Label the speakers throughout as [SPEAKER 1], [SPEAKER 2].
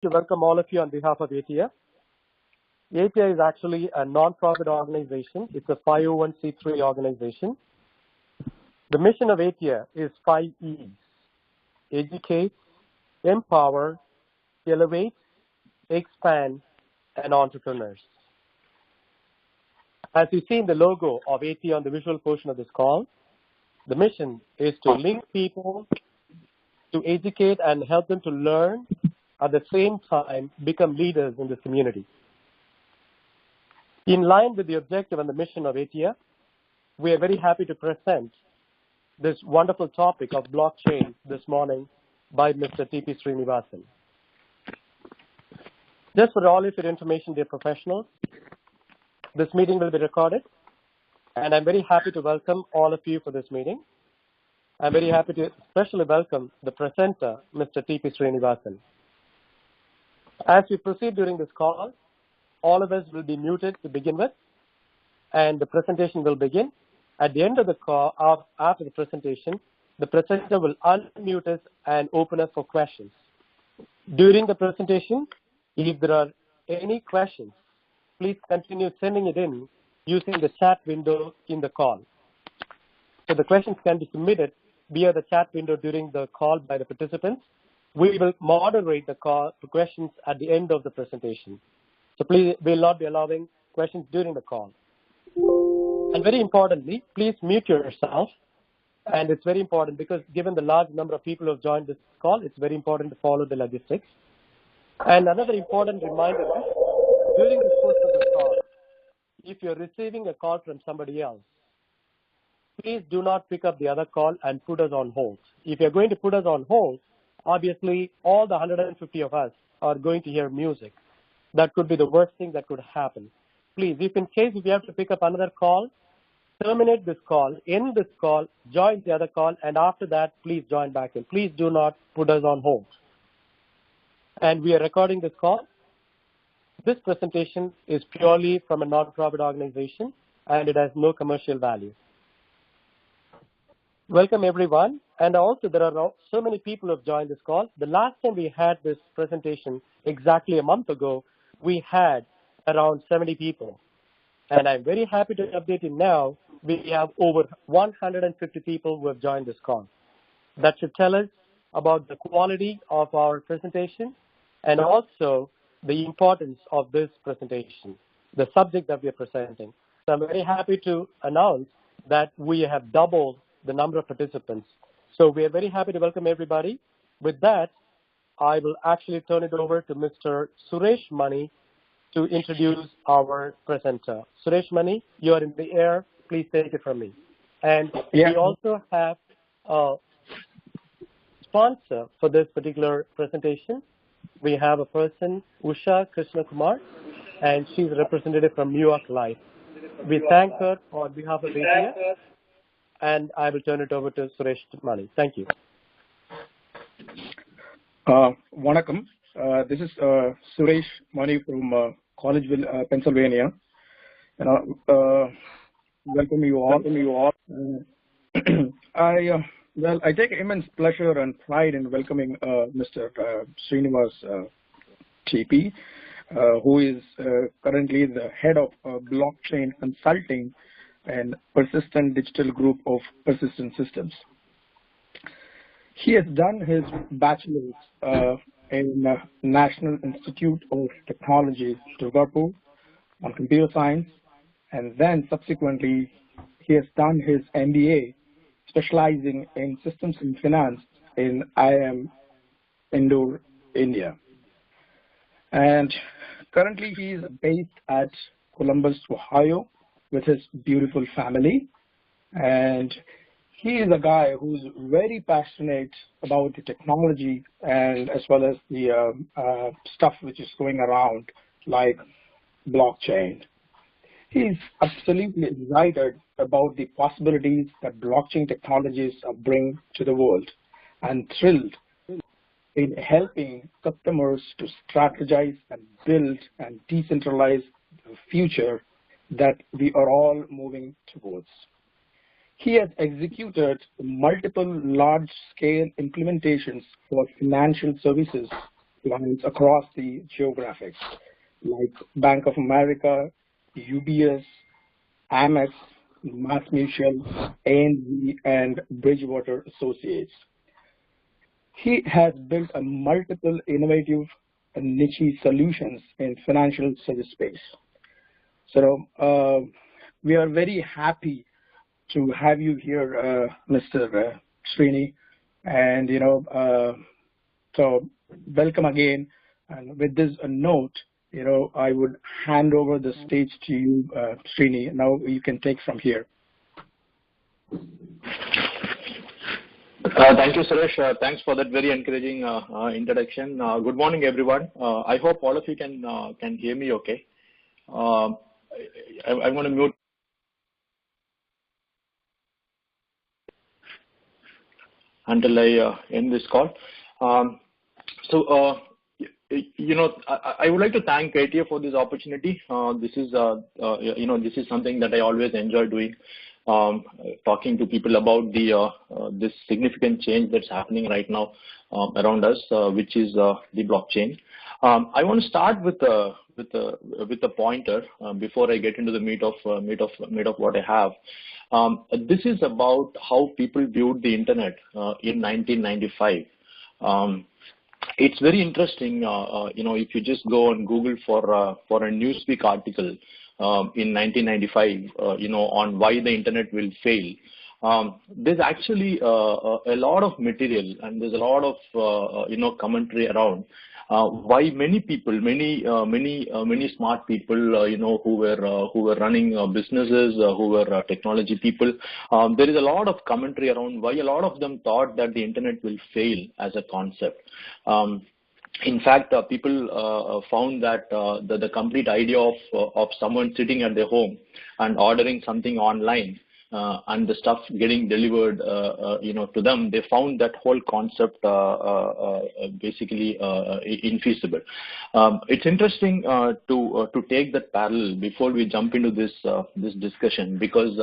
[SPEAKER 1] to welcome all of you on behalf of ATEA. ATEA is actually a non-profit organization. It's a 501c3 organization. The mission of ATEA is 5 E's: educate, empower, elevate, expand, and entrepreneurs. As you see in the logo of ATEA on the visual portion of this call, the mission is to link people, to educate and help them to learn, at the same time become leaders in this community. In line with the objective and the mission of ATEA, we are very happy to present this wonderful topic of blockchain this morning by Mr. T.P. Srinivasan. Just for all of your information, dear professionals, this meeting will be recorded, and I'm very happy to welcome all of you for this meeting. I'm very happy to especially welcome the presenter, Mr. T.P. Srinivasan. As we proceed during this call, all of us will be muted to begin with, and the presentation will begin. At the end of the call, after the presentation, the presenter will unmute us and open us for questions. During the presentation, if there are any questions, please continue sending it in using the chat window in the call. So the questions can be submitted via the chat window during the call by the participants. We will moderate the call to questions at the end of the presentation. So please, we will not be allowing questions during the call. And very importantly, please mute yourself. And it's very important because given the large number of people who have joined this call, it's very important to follow the logistics. And another important reminder is, during the course of the call, if you're receiving a call from somebody else, please do not pick up the other call and put us on hold. If you're going to put us on hold, obviously all the 150 of us are going to hear music. That could be the worst thing that could happen. Please, if you have to pick up another call, terminate this call, end this call, join the other call, and after that, please join back in. Please do not put us on hold. And we are recording this call. This presentation is purely from a non-profit organization, and it has no commercial value. Welcome, everyone. And also, there are so many people who have joined this call. The last time we had this presentation, exactly a month ago, we had around 70 people. And I'm very happy to update you now. We have over 150 people who have joined this call. That should tell us about the quality of our presentation and also the importance of this presentation, the subject that we are presenting. So I'm very happy to announce that we have doubled the number of participants. So we are very happy to welcome everybody. With that, I will actually turn it over to Mr. Suresh Mani to introduce our presenter. Suresh Mani, you are in the air. Please take it from me. And we also have a sponsor for this particular presentation. We have a person, Usha Krishna Kumar, and she's a representative from New York Life. We thank her on behalf of ATEA, and I will turn it over to Suresh Mani. Thank you.
[SPEAKER 2] Vanakkam. This is Suresh Mani from Collegeville, Pennsylvania. Welcome you all. I take immense pleasure and pride in welcoming Mr. Srinivas TP, who is currently the head of blockchain consulting and persistent digital group of persistent systems. He has done his bachelor's in National Institute of Technology, Durgapur, on computer science, and then subsequently he has done his MBA, specializing in systems and finance in IIM Indore, India. And currently he is based at Columbus, Ohio, with his beautiful family. And he is a guy who's very passionate about the technology and as well as the stuff which is going around like blockchain. He's absolutely excited about the possibilities that blockchain technologies bring to the world and thrilled in helping customers to strategize and build and decentralize the future that we are all moving towards. He has executed multiple large-scale implementations for financial services clients across the geographics, like Bank of America, UBS, Amex, MassMutual, ANZ, and Bridgewater Associates. He has built a multiple innovative niche solutions in financial service space. So we are very happy to have you here, Mr. Srini, and so welcome again. And with this note, I would hand over the stage to you, Srini. Now you can take from here.
[SPEAKER 3] Thank you, Suresh. Thanks for that very encouraging introduction. Good morning, everyone. I hope all of you can hear me okay. I'm going to mute until I end this call. I would like to thank ATEA for this opportunity. This is something that I always enjoy doing, talking to people about this significant change that's happening right now around us, which is the blockchain. I want to start with a pointer before I get into the meat of what I have. This is about how people viewed the internet in 1995. It's very interesting, if you just go on Google for a Newsweek article in 1995, on why the internet will fail. There's actually a lot of material and there's a lot of commentary around why many people, many smart people, who were running businesses, who were technology people. There is a lot of commentary around why a lot of them thought that the internet will fail as a concept. In fact, people found that the complete idea of someone sitting at their home and ordering something online and the stuff getting delivered, to them, they found that whole concept basically infeasible. It's interesting to take that parallel before we jump into this discussion, because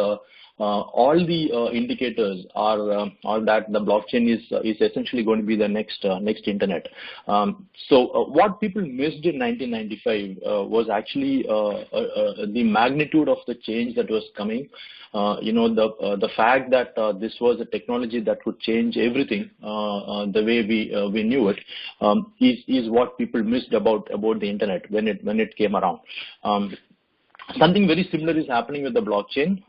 [SPEAKER 3] all the indicators are that the blockchain is essentially going to be the next internet. So what people missed in 1995 was actually the magnitude of the change that was coming. The fact that this was a technology that would change everything the way we knew it is what people missed about the internet when it came around. Something very similar is happening with the blockchain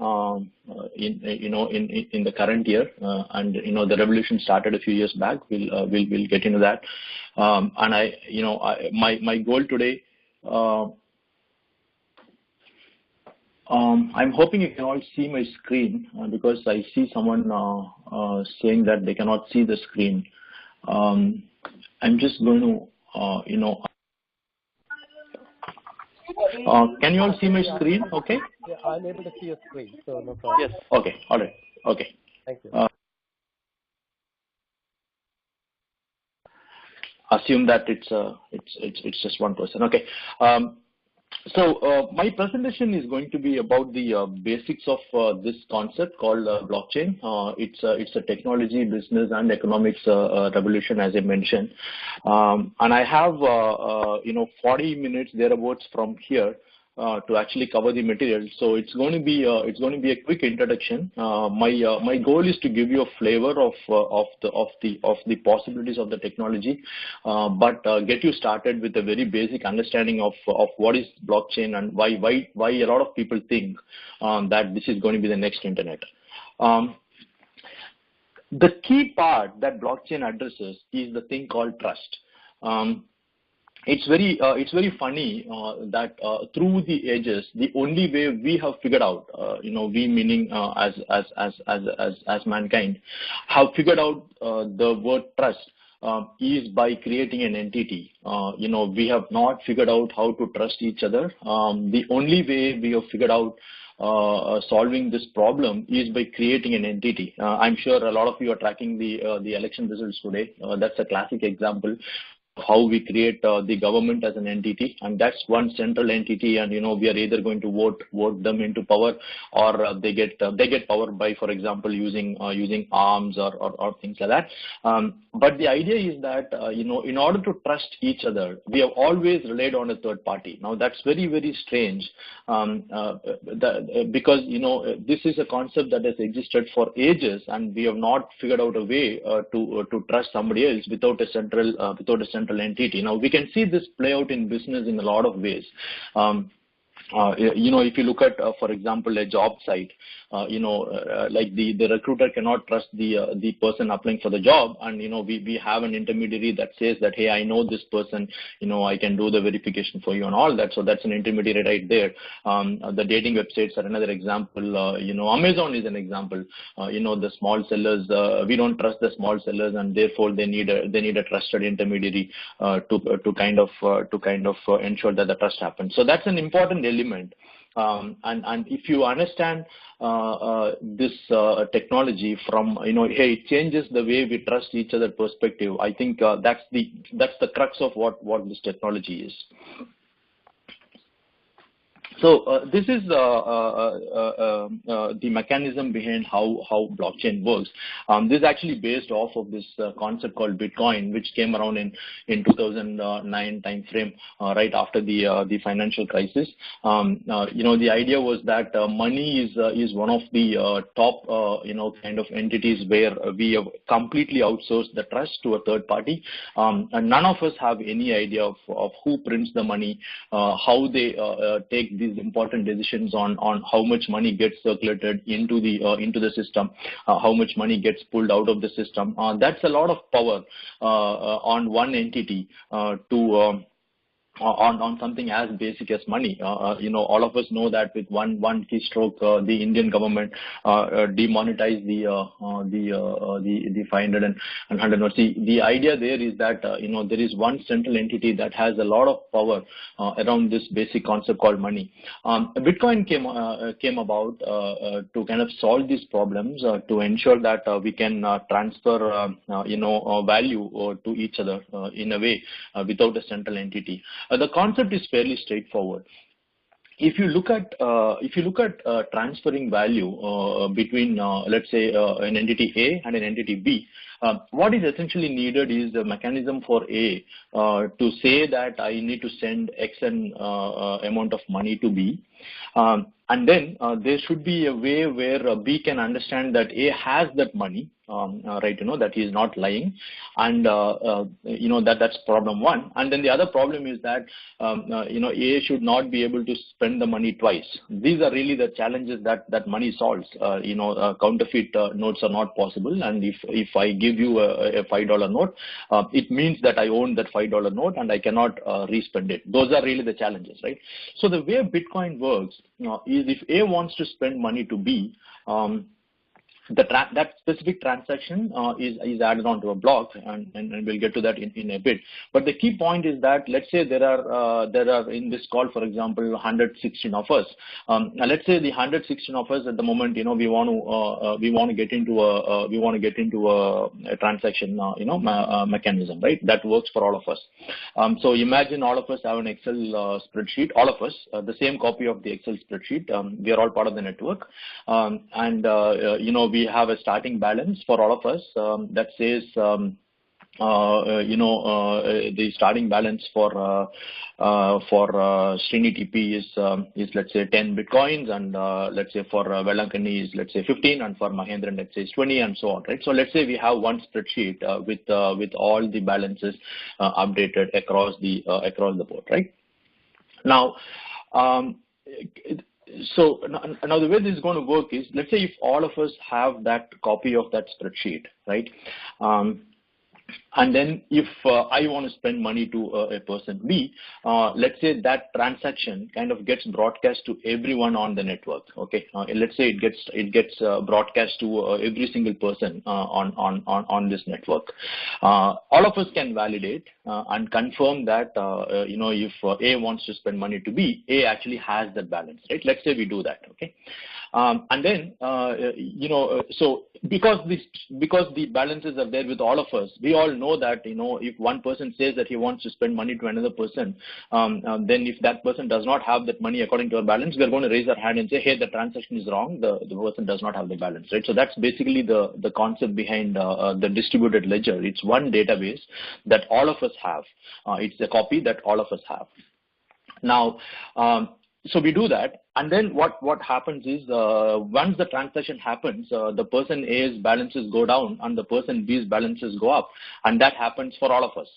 [SPEAKER 3] in the current year, and the revolution started a few years back. We'll get into that. And my goal today. I'm hoping you can all see my screen because I see someone saying that they cannot see the screen. I'm just going to can you all see my screen? Okay.
[SPEAKER 1] Yeah, I'm able to see your screen, so no problem.
[SPEAKER 3] Yes. Okay. All right. Okay.
[SPEAKER 1] Thank you.
[SPEAKER 3] Assume that it's just one person. Okay. So my presentation is going to be about the basics of this concept called blockchain. It's a technology, business, and economics revolution, as I mentioned. And I have 40 minutes thereabouts from here to actually cover the material. So it's going to be a quick introduction. My goal is to give you a flavor of the possibilities of the technology, but get you started with a very basic understanding of what is blockchain and why a lot of people think that this is going to be the next internet. The key part that blockchain addresses is the thing called trust. It's very funny that through the ages, the only way we have figured out, we meaning as mankind, have figured out the word trust is by creating an entity. We have not figured out how to trust each other. The only way we have figured out solving this problem is by creating an entity. I'm sure a lot of you are tracking the election results today. That's a classic example. how we create the government as an entity, and that's one central entity, and we are either going to vote them into power, or they get power by, for example, using arms or things like that. But the idea is that in order to trust each other, we have always relied on a third party. Now that's very, very strange, because this is a concept that has existed for ages, and we have not figured out a way to trust somebody else without a central entity. Now we can see this play out in business in a lot of ways. If you look at, for example, a job site, like the recruiter cannot trust the person applying for the job, and we have an intermediary that says that, hey, I know this person, I can do the verification for you and all that. So that's an intermediary right there. The dating websites are another example. Amazon is an example. The small sellers, we don't trust the small sellers, and therefore they need a trusted intermediary to kind of ensure that the trust happens. So that's an important element. And if you understand this technology from hey, it changes the way we trust each other perspective, I think that's the crux of what this technology is. So this is the mechanism behind how blockchain works. This is actually based off of this concept called Bitcoin, which came around in 2009 time frame, right after the financial crisis. The idea was that money is one of the top kind of entities where we have completely outsourced the trust to a third party, and none of us have any idea of who prints the money, how they take these important decisions on how much money gets circulated into the system, how much money gets pulled out of the system. That's a lot of power on one entity to on something as basic as money. All of us know that with one keystroke, the Indian government demonetized the 500 and 100 notes. The idea there is that there is one central entity that has a lot of power around this basic concept called money. Bitcoin came about to kind of solve these problems, to ensure that we can transfer value to each other in a way without a central entity. The concept is fairly straightforward. If you look at transferring value between let's say an entity A and an entity B, what is essentially needed is a mechanism for A to say that I need to send X amount of money to B. And then there should be a way where B can understand that A has that money, right? That he is not lying, and that's problem one. And then the other problem is that A should not be able to spend the money twice. These are really the challenges that money solves. Counterfeit notes are not possible, and if I give you a $5 note, it means that I own that $5 note and I cannot respend it. Those are really the challenges, right? So the way Bitcoin works is if A wants to spend money to B, that specific transaction is added onto a block, and we'll get to that in a bit. But the key point is that, let's say there are in this call, for example, 116 of us. Let's say the 116 of us at the moment, we want to get into a transaction mechanism, right? That works for all of us. So imagine all of us have an Excel spreadsheet, all of us, the same copy of the Excel spreadsheet. We are all part of the network, and we have a starting balance for all of us that says the starting balance for Srini TP is let's say 10 bitcoins, and let's say for Velankani is let's say 15, and for Mahendran let's say 20, and so on, right? So let's say we have one spreadsheet with all the balances updated across the board, right? Now so now the way this is going to work is, let's say if all of us have that copy of that spreadsheet, right? And then if I want to spend money to a person B, let's say that transaction kind of gets broadcast to everyone on the network. Okay, let's say it gets broadcast to every single person on this network. All of us can validate, and confirm that, if A wants to spend money to B, A actually has that balance, right? Let's say we do that, okay? And then, so because the balances are there with all of us, we all know that, if one person says that he wants to spend money to another person, then if that person does not have that money according to our balance, we are going to raise our hand and say, hey, the transaction is wrong. The person does not have the balance, right? So that's basically the concept behind the distributed ledger. It's one database that all of us have. It's a copy that all of us have. Now, so we do that, and then what happens is once the transaction happens, the person A's balances go down and the person B's balances go up, and that happens for all of us.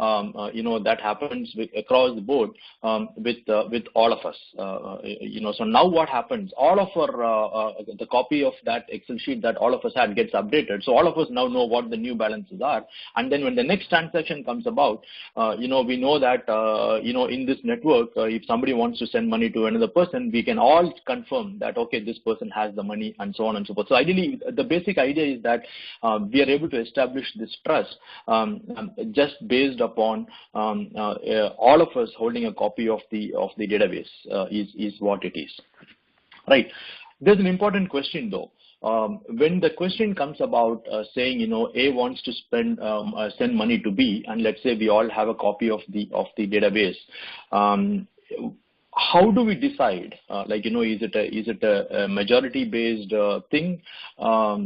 [SPEAKER 3] That happens across the board with all of us. So now what happens? All of our the copy of that Excel sheet that all of us had gets updated. So all of us now know what the new balances are, and then when the next transaction comes about, we know that in this network, if somebody wants to send money to another person, we can all confirm that okay, this person has the money, and so on and so forth. So ideally, the basic idea is that we are able to establish this trust just based upon all of us holding a copy of the database is what it is, right? There's an important question though. When the question comes about saying A wants to send money to B, and let's say we all have a copy of the database, how do we decide? Is it a majority based thing, or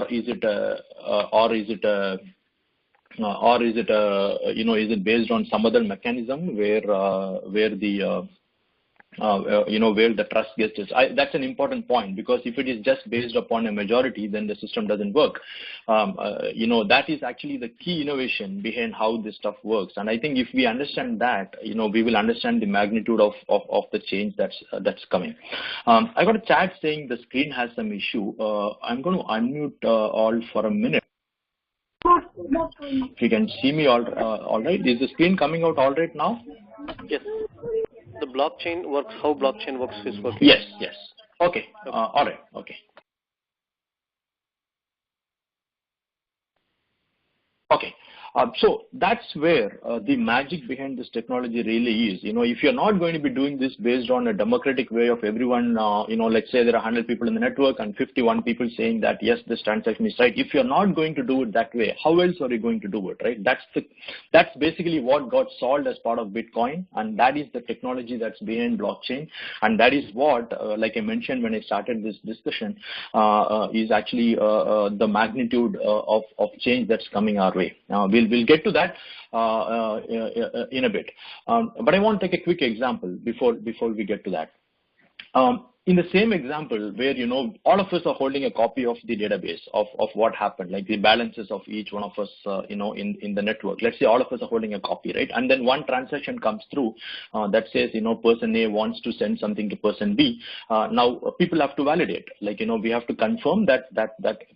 [SPEAKER 3] is it based on some other mechanism where the where the trust gets is? That's an important point, because if it is just based upon a majority, then the system doesn't work. That is actually the key innovation behind how this stuff works. And I think if we understand that, we will understand the magnitude of the change that's coming. I got a chat saying the screen has some issue. I'm going to unmute all for a minute. If you can see me all right. Is the screen coming out all right now?
[SPEAKER 1] Yes. The blockchain works, how blockchain works is working.
[SPEAKER 3] Yes. Okay. All right. Okay. Okay. So that's where the magic behind this technology really is. If you're not going to be doing this based on a democratic way of everyone, let's say there are 100 people in the network and 51 people saying that, yes, this transaction is right. If you're not going to do it that way, how else are you going to do it, right? That's basically what got solved as part of Bitcoin, and that is the technology that's behind blockchain. And that is what, like I mentioned when I started this discussion, is actually the magnitude of change that's coming our way. We'll get to that in a bit, but I want to take a quick example before we get to that. In the same example where, all of us are holding a copy of the database of what happened, like the balances of each one of us, in the network. Let's say all of us are holding a copy, right? And then one transaction comes through that says, person A wants to send something to person B. Now people have to validate, we have to confirm that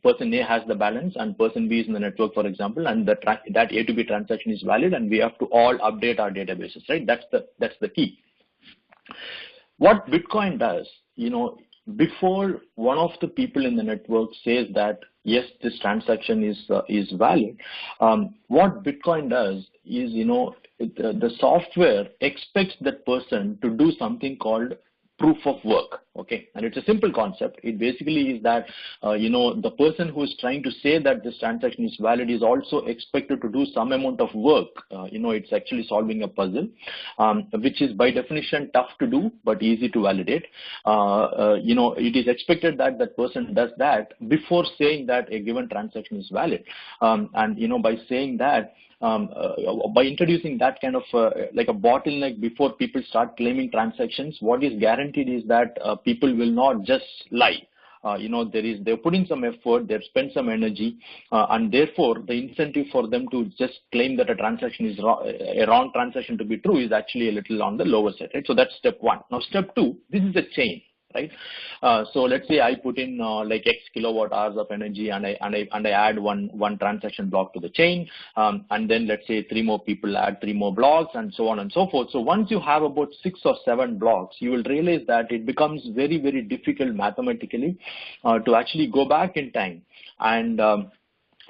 [SPEAKER 3] person A has the balance and person B is in the network, for example, and that A to B transaction is valid, and we have to all update our databases, right? That's the key. What Bitcoin does, before one of the people in the network says that, yes, this transaction is valid, what Bitcoin does is, the software expects that person to do something called proof of work, okay? And it's a simple concept. It basically is that, the person who is trying to say that this transaction is valid is also expected to do some amount of work. It's actually solving a puzzle, which is by definition tough to do, but easy to validate. It is expected that that person does that before saying that a given transaction is valid. By saying that, by introducing that kind of like a bottleneck before people start claiming transactions, what is guaranteed is that people will not just lie. They're putting some effort, they've spent some energy, and therefore the incentive for them to just claim that a transaction is a wrong transaction to be true is actually a little on the lower side, right? So that's step one. Now step two, this is a chain. Right. So let's say I put in like X kilowatt hours of energy, and I add one transaction block to the chain, and then let's say 3 more people add 3 more blocks, and so on and so forth. So once you have about 6 or 7 blocks, you will realize that it becomes very, very difficult mathematically to actually go back in time and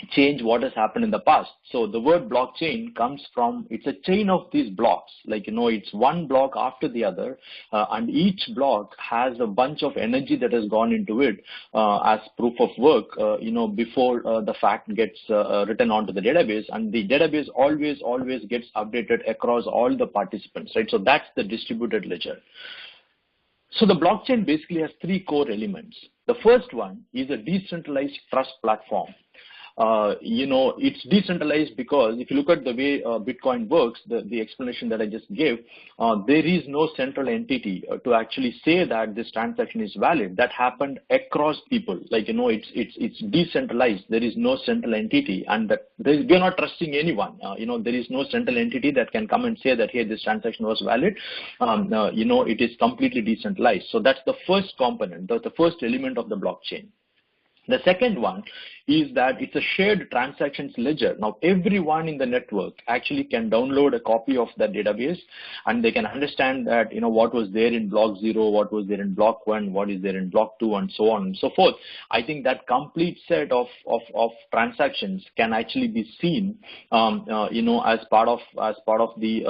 [SPEAKER 3] change what has happened in the past. So the word blockchain comes from, it's a chain of these blocks, like, it's one block after the other, and each block has a bunch of energy that has gone into it as proof of work, before the fact gets written onto the database, and the database always gets updated across all the participants, right? So that's the distributed ledger. So the blockchain basically has three core elements. The first one is a decentralized trust platform. It's decentralized because if you look at the way Bitcoin works, the explanation that I just gave, there is no central entity to actually say that this transaction is valid. That happened across people. Like, it's decentralized. There is no central entity, and that we're not trusting anyone. There is no central entity that can come and say that, hey, this transaction was valid. It is completely decentralized. So that's the first component, the first element of the blockchain. The second one is that it's a shared transactions ledger. Now, everyone in the network actually can download a copy of that database, and they can understand that, what was there in block 0, what was there in block 1, what is there in block 2, and so on and so forth. I think that complete set of transactions can actually be seen, as part of the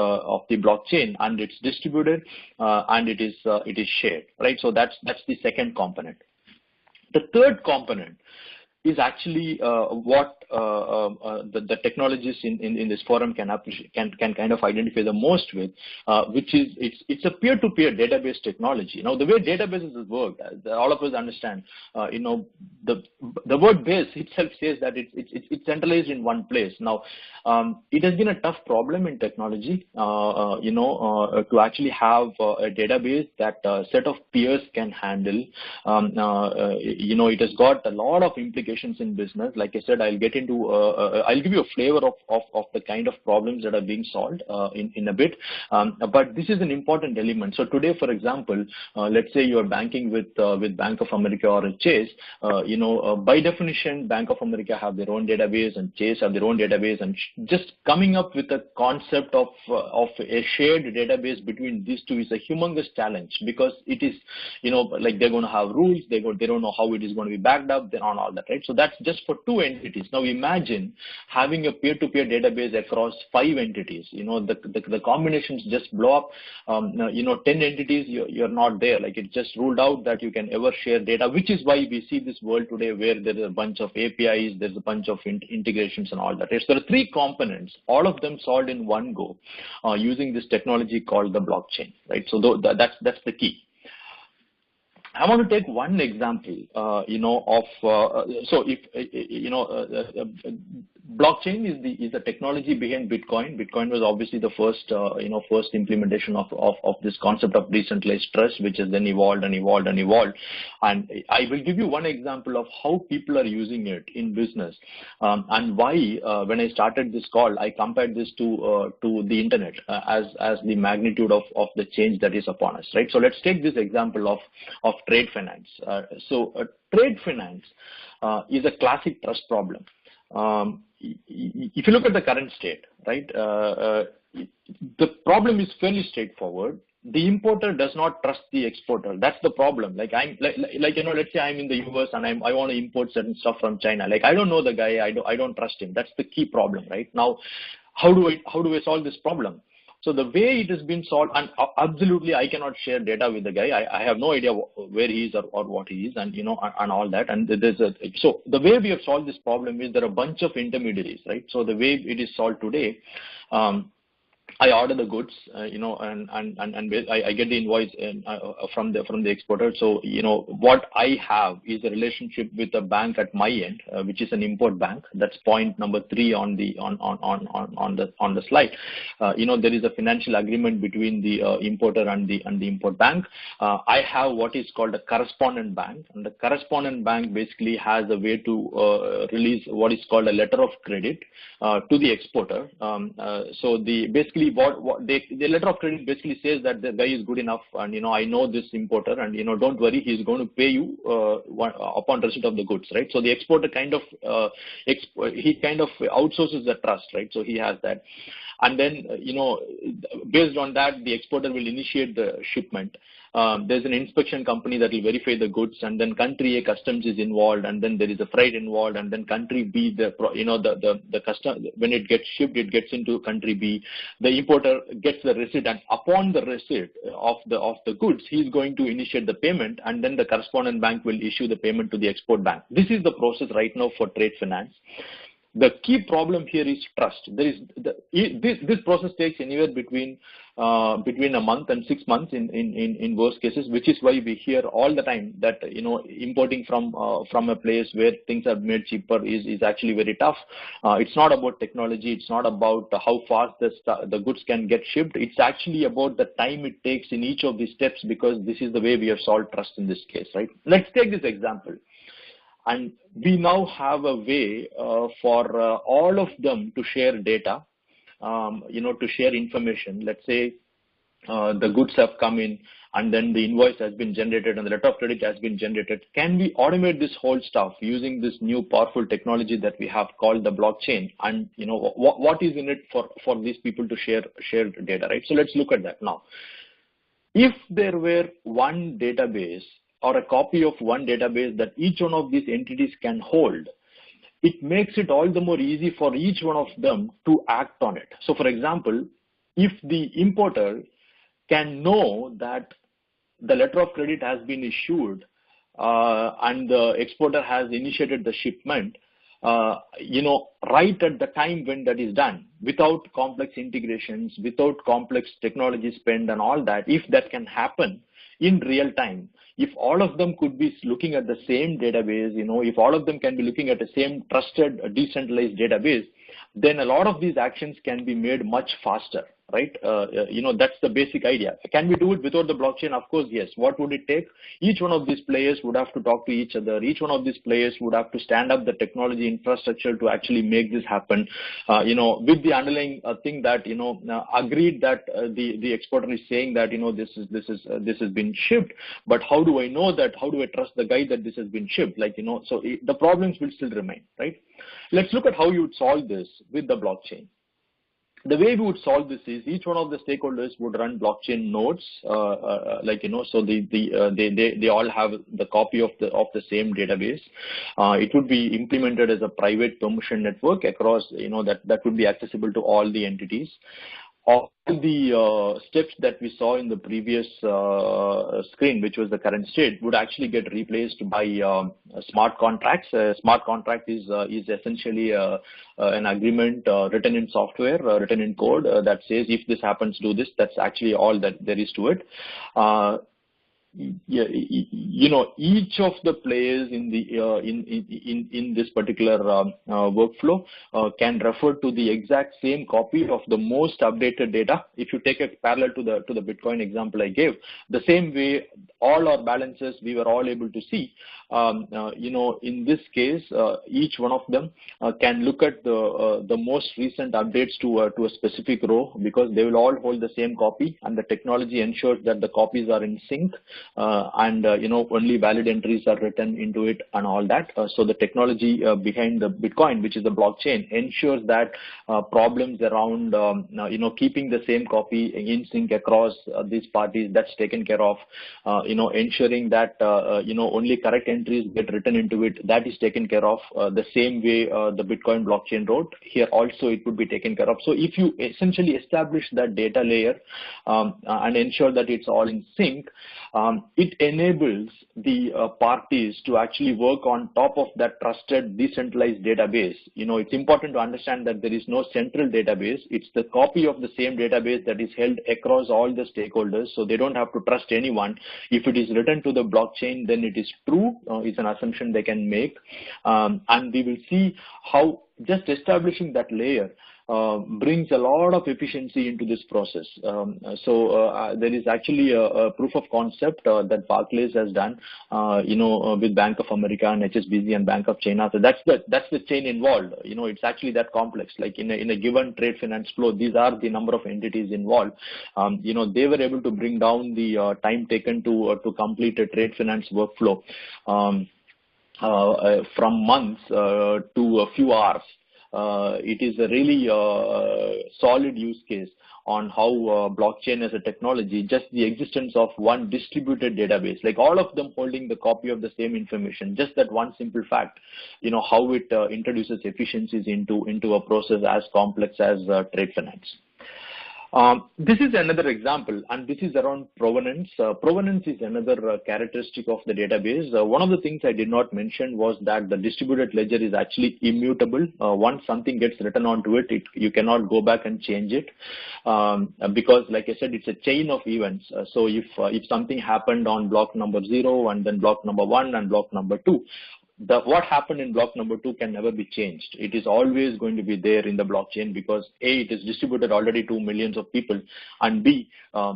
[SPEAKER 3] blockchain, and it's distributed, and it is shared, right? So that's the second component. The third component is actually what the technologists in this forum can kind of identify the most with, which is it's a peer-to-peer database technology. Now, the way databases work, all of us understand, the word base itself says that it's centralized in one place. Now, it has been a tough problem in technology, to actually have a database that a set of peers can handle. It has got a lot of implications in business. Like I said, I'll give you a flavor of the kind of problems that are being solved in a bit. But this is an important element. So today, for example, let's say you are banking with Bank of America or Chase. By definition, Bank of America have their own database and Chase have their own database, and just coming up with a concept of a shared database between these two is a humongous challenge, because it is, like they're going to have rules. They don't know how it is going to be backed up. They're on all that, right? So that's just for 2 entities. Now imagine having a peer-to-peer database across 5 entities. The combinations just blow up. 10 entities, you're not there. Like, it's just ruled out that you can ever share data, which is why we see this world today where there is a bunch of APIs, there's a bunch of integrations and all that. Right? So there are 3 components, all of them solved in one go, using this technology called the blockchain, right? So that's the key. I want to take one example, blockchain is the technology behind Bitcoin. Bitcoin was obviously the first implementation of this concept of decentralized trust, which has then evolved. And I will give you one example of how people are using it in business, and why. When I started this call, I compared this to the internet as the magnitude of the change that is upon us, right? So let's take this example of trade finance. Trade finance is a classic trust problem. If you look at the current state, right, the problem is fairly straightforward. The importer does not trust the exporter. That's the problem. Let's say I'm in the US and I want to import certain stuff from China. Like, I don't know the guy. I don't trust him. That's the key problem, right? Now, how do I solve this problem? So the way it has been solved, and absolutely I cannot share data with the guy. I have no idea where he is or what he is, and and all that. And so the way we have solved this problem is there are a bunch of intermediaries, right? So the way it is solved today, I order the goods, and I get the invoice from the exporter. So what I have is a relationship with a bank at my end, which is an import bank. That's point number 3 on the slide. There is a financial agreement between the importer and the import bank. I have what is called a correspondent bank, and the correspondent bank basically has a way to release what is called a letter of credit to the exporter. So the letter of credit basically says that the guy is good enough, and I know this importer, and don't worry, he's going to pay you upon receipt of the goods, right? So the exporter kind of outsources the trust, right? So he has that. and then, based on that, the exporter will initiate the shipment. There's an inspection company that will verify the goods, and then country A customs is involved, and then there is a freight involved, and then country B, the custom, when it gets shipped, it gets into country B. The importer gets the receipt, and upon the receipt of the goods, he's going to initiate the payment, and then the correspondent bank will issue the payment to the export bank. This is the process right now for trade finance. The key problem here is trust. This process takes anywhere between a month and 6 months in worst cases, which is why we hear all the time that importing from a place where things are made cheaper is actually very tough. It's not about technology. It's not about how fast the goods can get shipped. It's actually about the time it takes in each of these steps, because this is the way we have solved trust in this case, right? Let's take this example. And we now have a way for all of them to share data, to share information. Let's say the goods have come in, and then the invoice has been generated and the letter of credit has been generated. Can we automate this whole stuff using this new powerful technology that we have called the blockchain? And what is in it for these people to share data, right? So let's look at that now. If there were one database or a copy of one database that each one of these entities can hold, it makes it all the more easy for each one of them to act on it. So for example, if the importer can know that the letter of credit has been issued and the exporter has initiated the shipment, right at the time when that is done, without complex integrations, without complex technology spend and all that, if that can happen in real time, if all of them could be looking at the same database, if all of them can be looking at the same trusted, decentralized database, then a lot of these actions can be made much faster, right? That's the basic idea. Can we do it without the blockchain? Of course, yes. What would it take? Each one of these players would have to talk to each other. Each one of these players would have to stand up the technology infrastructure to actually make this happen. With the underlying thing that agreed that the exporter is saying that this has been shipped, but how do I know that? How do I trust the guy that this has been shipped? So the problems will still remain, right? Let's look at how you would solve this with the blockchain. The way we would solve this is each one of the stakeholders would run blockchain nodes, so they all have the copy of the same database. It would be implemented as a private permission network across, that would be accessible to all the entities. All the steps that we saw in the previous screen, which was the current state, would actually get replaced by smart contracts. Smart contract is essentially an agreement written in software, written in code that says if this happens, do this. That's actually all that there is to it. Each of the players in this particular workflow can refer to the exact same copy of the most updated data. If you take a parallel to the Bitcoin example I gave, the same way all our balances we were all able to see. In this case, each one of them can look at the most recent updates to a specific row, because they will all hold the same copy, and the technology ensures that the copies are in sync. Only valid entries are written into it and all that. So the technology behind the Bitcoin, which is the blockchain, ensures that problems around keeping the same copy in sync across these parties, that's taken care of. Ensuring that only correct entries get written into it, that is taken care of. The same way the Bitcoin blockchain wrote, here also it would be taken care of. So if you essentially establish that data layer and ensure that it's all in sync, it enables the parties to actually work on top of that trusted decentralized database. It's important to understand that there is no central database. It's the copy of the same database that is held across all the stakeholders, so they don't have to trust anyone. If it is written to the blockchain, then it is true. It's an assumption they can make. And we will see how just establishing that layer brings a lot of efficiency into this process. There is actually a proof of concept that Barclays has done, with Bank of America and HSBC and Bank of China. So that's the chain involved. It's actually that complex. Like in a given trade finance flow, these are the number of entities involved. They were able to bring down the time taken to complete a trade finance workflow from months to a few hours. it is a really solid use case on how blockchain as a technology, just the existence of one distributed database, like all of them holding the copy of the same information, just that one simple fact, how it introduces efficiencies into a process as complex as trade finance. This is another example, and this is around provenance. Provenance is another characteristic of the database. One of the things I did not mention was that the distributed ledger is actually immutable. Once something gets written onto it, you cannot go back and change it because, like I said, it's a chain of events. So if something happened on block number 0 and then block number 1 and block number 2, what happened in block number 2 can never be changed. It is always going to be there in the blockchain because A, it is distributed already to millions of people, and B,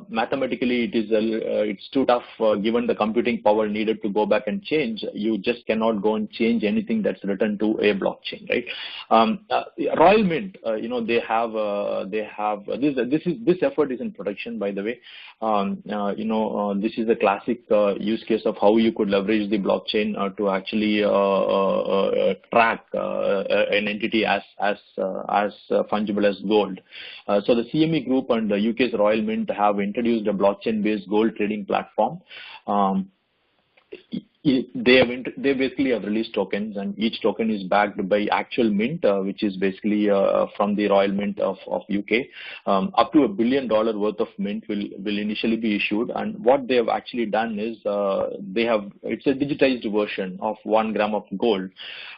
[SPEAKER 3] mathematically it's too tough given the computing power needed to go back and change. You just cannot go and change anything that's written to a blockchain, right? Royal Mint, they have this effort is in production, by the way. This is a classic use case of how you could leverage the blockchain to actually track an entity as fungible as gold. So the CME Group and the UK's Royal Mint have introduced a blockchain-based gold trading platform. They basically have released tokens, and each token is backed by actual mint, which is basically from the Royal Mint of UK. Up to $1 billion worth of mint will initially be issued, and what they have actually done is it's a digitized version of 1 gram of gold.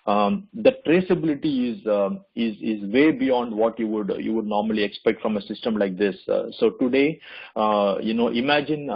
[SPEAKER 3] The traceability is way beyond what you would normally expect from a system like this. So today, imagine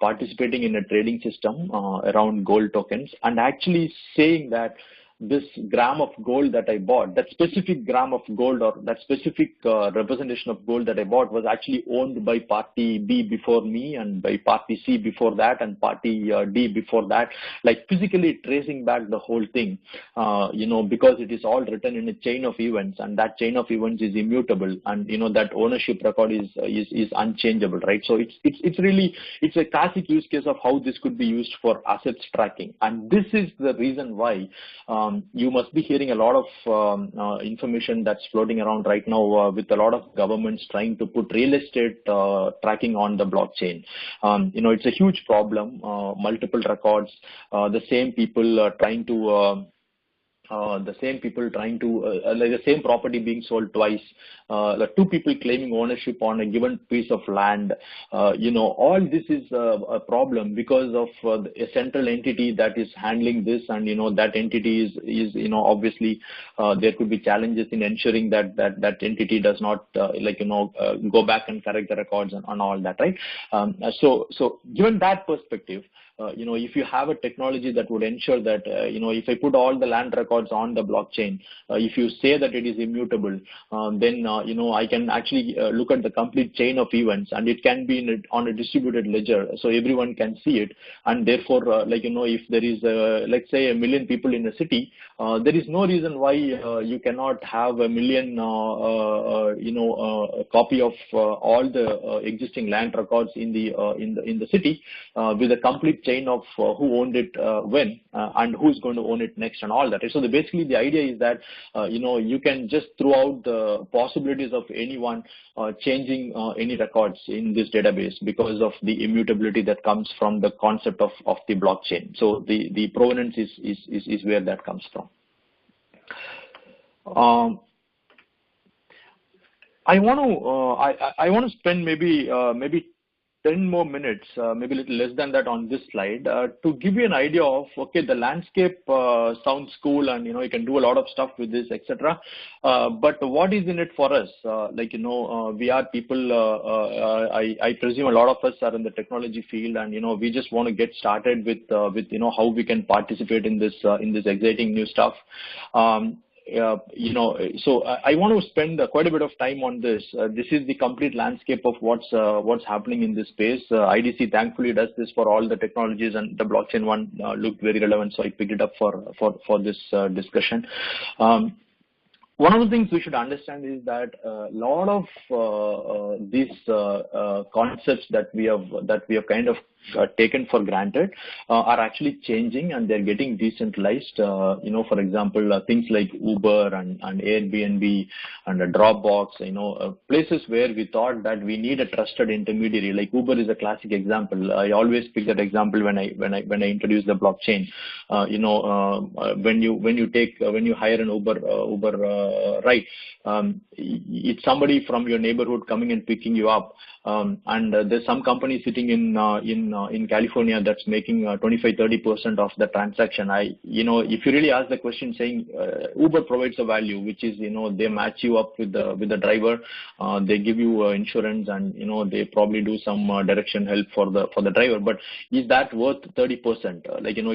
[SPEAKER 3] participating in a trading system around gold tokens and actually saying that this gram of gold that I bought, that specific gram of gold or that specific representation of gold that I bought was actually owned by party B before me and by party C before that and party D before that, like physically tracing back the whole thing, because it is all written in a chain of events, and that chain of events is immutable, and that ownership record is unchangeable, right? So it's a classic use case of how this could be used for assets tracking, and this is the reason why you must be hearing a lot of information that's floating around right now with a lot of governments trying to put real estate tracking on the blockchain. It's a huge problem, multiple records, the same people trying to like the same property being sold twice, like 2 people claiming ownership on a given piece of land. All this is a problem because of a central entity that is handling this, and that entity is obviously there could be challenges in ensuring that entity does not go back and correct the records and all that, right? So given that perspective, if you have a technology that would ensure that, if I put all the land records on the blockchain, if you say that it is immutable, then, I can actually look at the complete chain of events, and it can be on a distributed ledger, so everyone can see it. And therefore, if there is, let's say, 1 million people in a city, there is no reason why you cannot have 1 million, copy of all the existing land records in the city with a complete chain of who owned it when and who's going to own it next and all that. So basically the idea is that you can just throw out the possibilities of anyone changing any records in this database because of the immutability that comes from the concept of the blockchain. So the provenance is where that comes from. I want to spend maybe 10 more minutes, maybe a little less than that on this slide, to give you an idea of, okay, the landscape sounds cool, and you can do a lot of stuff with this, etc. But what is in it for us? We are people. I presume a lot of us are in the technology field, and we just want to get started with how we can participate in this exciting new stuff. So I want to spend quite a bit of time on this. This is the complete landscape of what's happening in this space. IDC thankfully does this for all the technologies, and the blockchain one looked very relevant, so I picked it up for this discussion. one of the things we should understand is that a lot of these concepts that we have kind of taken for granted are actually changing, and they're getting decentralized. For example, things like Uber and Airbnb and Dropbox, places where we thought that we need a trusted intermediary. Like Uber is a classic example. I always pick that example when I introduce the blockchain. When you hire an Uber ride, it's somebody from your neighborhood coming and picking you up, and there's some company sitting in California that's making 25-30% of the transaction. If you really ask the question, saying Uber provides a value, which is they match you up with the driver, they give you insurance, and they probably do some direction help for the driver. But is that worth 30%?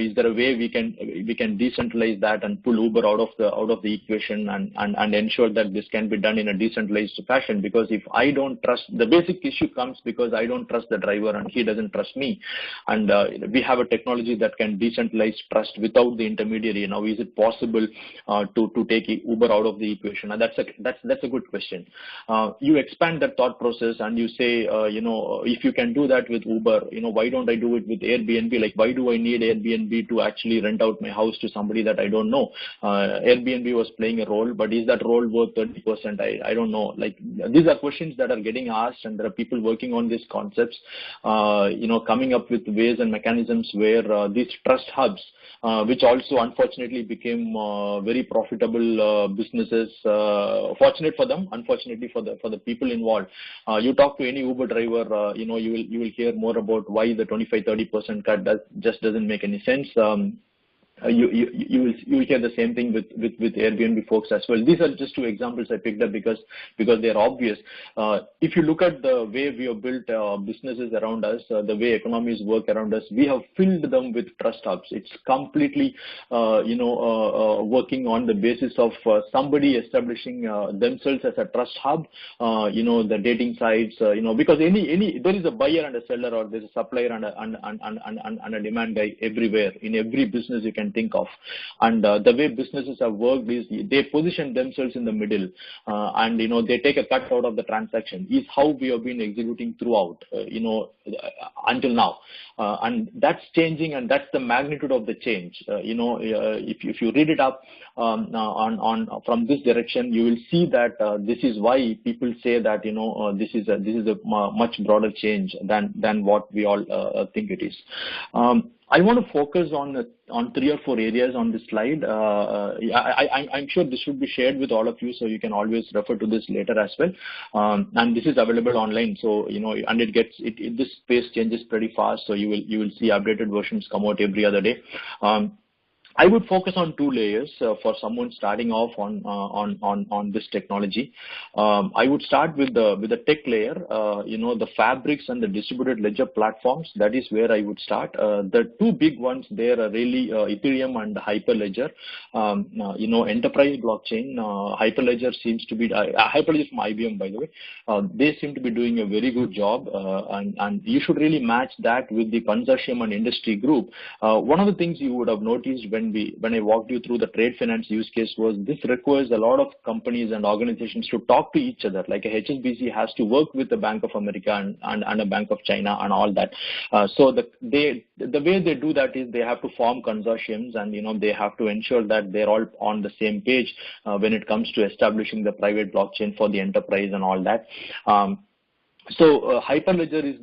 [SPEAKER 3] Is there a way we can decentralize that and pull Uber out of the equation and ensure that this can be done in a decentralized fashion? Because if I don't trust, the basic issue comes because I don't trust the driver and he doesn't trust me. And we have a technology that can decentralize trust without the intermediary. Now, is it possible to take Uber out of the equation? And that's a good question. You expand that thought process and you say, if you can do that with Uber, why don't I do it with Airbnb? Like, why do I need Airbnb to actually rent out my house to somebody that I don't know? Airbnb was playing a role, but is that role worth 30%? I don't know. Like, these are questions that are getting asked, and there are people working on these concepts, coming up with ways and mechanisms where these trust hubs, which also unfortunately became very profitable businesses, fortunate for them, unfortunately for the people involved. You talk to any Uber driver, you will hear more about why the 25-30% cut just doesn't make any sense. You will hear the same thing with Airbnb folks as well. These are just two examples I picked up because they are obvious. If you look at the way we have built businesses around us, the way economies work around us, we have filled them with trust hubs. It's completely working on the basis of somebody establishing themselves as a trust hub. The dating sites, because there is a buyer and a seller, or there's a supplier and a demand guy everywhere in every business you can think of. And the way businesses have worked is they position themselves in the middle, and they take a cut out of the transaction. Is how we have been executing throughout, until now, and that's changing, and that's the magnitude of the change. If you read it up from this direction, you will see that this is why people say that this is a much broader change than what we all think it is. I want to focus on 3 or 4 areas on this slide. I'm sure this should be shared with all of you, so you can always refer to this later as well. And this is available online, so and this space changes pretty fast, so you will see updated versions come out every other day. I would focus on 2 layers for someone starting off on this technology. I would start with the tech layer, the fabrics and the distributed ledger platforms. That is where I would start. The 2 big ones there are really Ethereum and Hyperledger. Enterprise blockchain. Hyperledger seems to be Hyperledger from IBM, by the way. They seem to be doing a very good job, and you should really match that with the consortium and industry group. One of the things you would have noticed when I walked you through the trade finance use case was this requires a lot of companies and organizations to talk to each other. Like a HSBC has to work with the Bank of America and a Bank of China and all that. So the way they do that is they have to form consortiums, and they have to ensure that they're all on the same page when it comes to establishing the private blockchain for the enterprise and all that. So Hyperledger is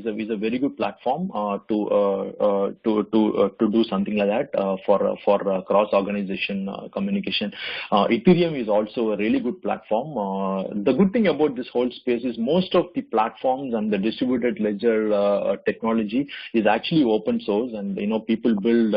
[SPEAKER 3] a very good platform to do something like that for cross organization communication. Ethereum is also a really good platform. The good thing about this whole space is most of the platforms and the distributed ledger technology is actually open source, and people build.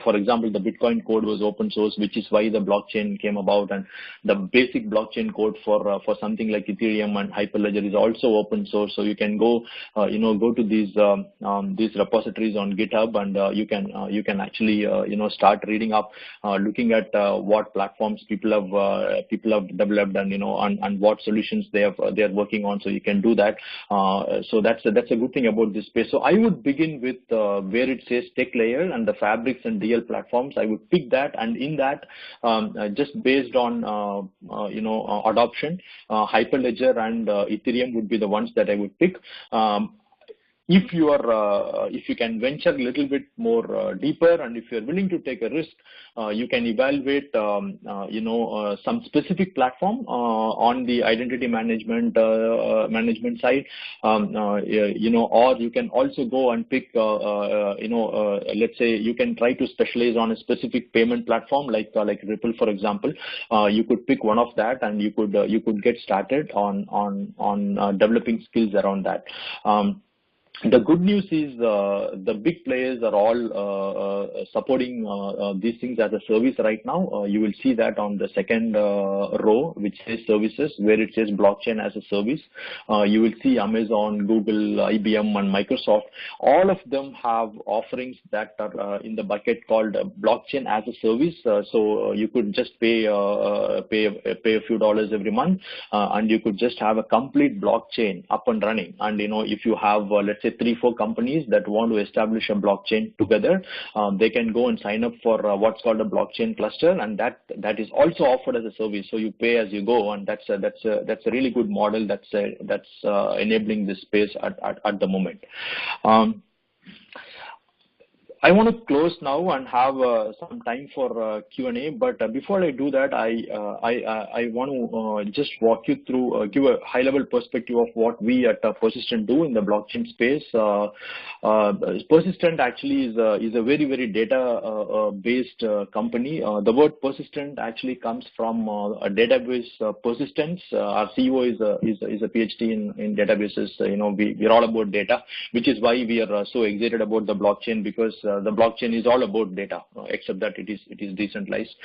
[SPEAKER 3] For example, the Bitcoin code was open source, which is why the blockchain came about, and the basic blockchain code for something like Ethereum Ethereum and Hyperledger is also open source. So you can go go to these repositories on GitHub, and you can actually start reading up, looking at what platforms people have developed, and and what solutions they are working on. So you can do that. So that's a good thing about this space. So I would begin with where it says tech layer and the fabrics and DL platforms. I would pick that, and in that, just based on adoption, Hyperledger and Ethereum would be the ones that I would pick. If you can venture a little bit more deeper, and if you're willing to take a risk, you can evaluate some specific platform on the identity management side, or you can also go and pick let's say you can try to specialize on a specific payment platform like Ripple, for example. You could pick one of that, and you could get started on developing skills around that. The good news is the big players are all supporting these things as a service right now. You will see that on the second row, which says services, where it says blockchain as a service. You will see Amazon, Google, IBM, and Microsoft. All of them have offerings that are in the bucket called blockchain as a service. So you could just pay a few dollars every month, and you could just have a complete blockchain up and running. And if you have let's say 3-4 companies that want to establish a blockchain together, they can go and sign up for what's called a blockchain cluster, and that is also offered as a service. So you pay as you go, and that's a really good model that's enabling this space at the moment. I want to close now and have some time for Q&A, but before I do that, I want to just walk you through, give a high-level perspective of what we at Persistent do in the blockchain space. Persistent actually is a very, very data-based company. The word persistent actually comes from a database persistence. Our CEO is a PhD in databases. We're all about data, which is why we are so excited about the blockchain, because the blockchain is all about data, except that it is decentralized.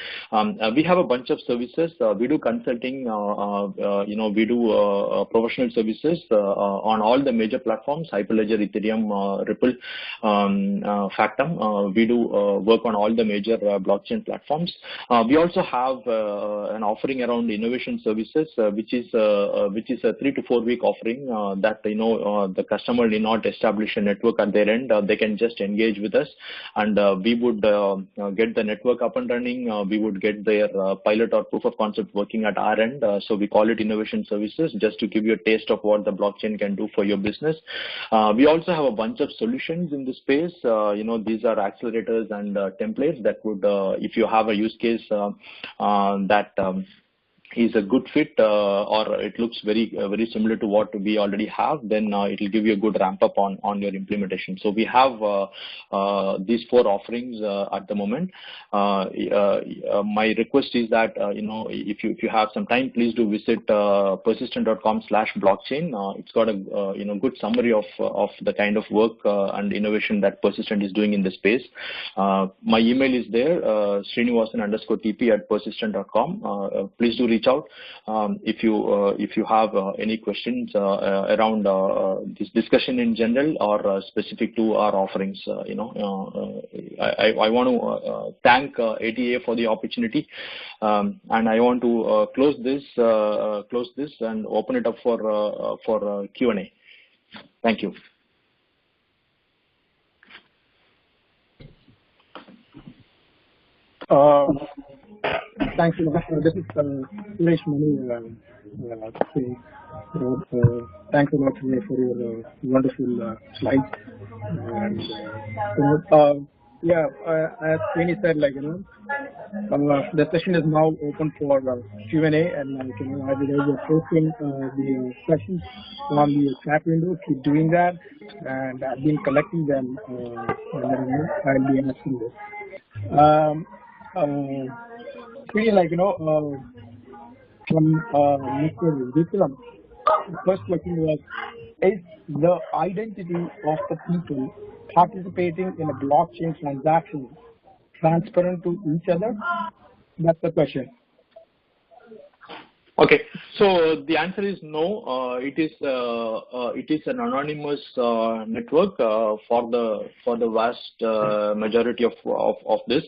[SPEAKER 3] We have a bunch of services. We do consulting. We do professional services on all the major platforms: Hyperledger, Ethereum, Ripple, Factom. We do work on all the major blockchain platforms. We also have an offering around innovation services, which is a 3 to 4 week offering that the customer did not establish a network at their end. They can just engage with us, and we would get the network up and running. We would get their pilot or proof of concept working at our end. So we call it innovation services, just to give you a taste of what the blockchain can do for your business. We also have a bunch of solutions in this space. These are accelerators and templates that would, if you have a use case that is a good fit, or it looks very similar to what we already have, then it will give you a good ramp up on your implementation. So we have these 4 offerings at the moment. My request is that if you have some time, please do visit persistent.com/blockchain. It's got a good summary of the kind of work and innovation that Persistent is doing in this space. My email is there, Srinivasan_TP@persistent.com. Please do reach out if you have any questions around this discussion in general, or specific to our offerings. I want to thank ATEA for the opportunity, and I want to close this and open it up for Q&A. Thank you.
[SPEAKER 2] Thanks a lot. This is Suresh Mani. Thanks a lot for your wonderful slides. And, as Srini said, the session is now open for Q&A, and I will posting the questions on the chat window. Keep doing that, and I've been collecting them, and I'll be asking this. Really, from Mr. Vikram, the first question was, is the identity of the people participating in a blockchain transaction transparent to each other? That's the question.
[SPEAKER 3] Okay, so the answer is no. It is an anonymous network for the vast majority of this.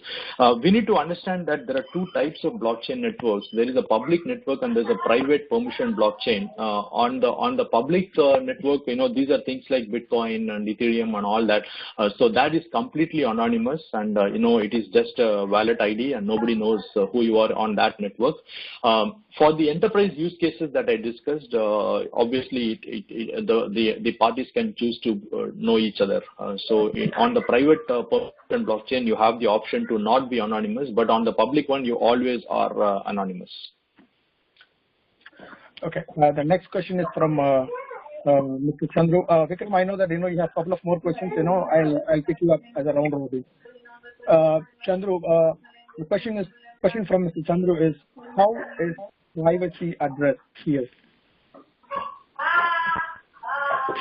[SPEAKER 3] We need to understand that there are two types of blockchain networks. There is a public network and there's a private permission blockchain. On the public network, these are things like Bitcoin and Ethereum and all that. So that is completely anonymous, and it is just a wallet ID, and nobody knows who you are on that network. For the enterprise use cases that I discussed, obviously the parties can choose to know each other. So on the private permission blockchain, you have the option to not be anonymous, but on the public one, you always are anonymous.
[SPEAKER 2] Okay. The next question is from Mr. Chandru. Vikram, I know that you have a couple of more questions. I'll pick you up as a round robin. Chandru, the question from Mr. Chandru is, how is privacy addressed here?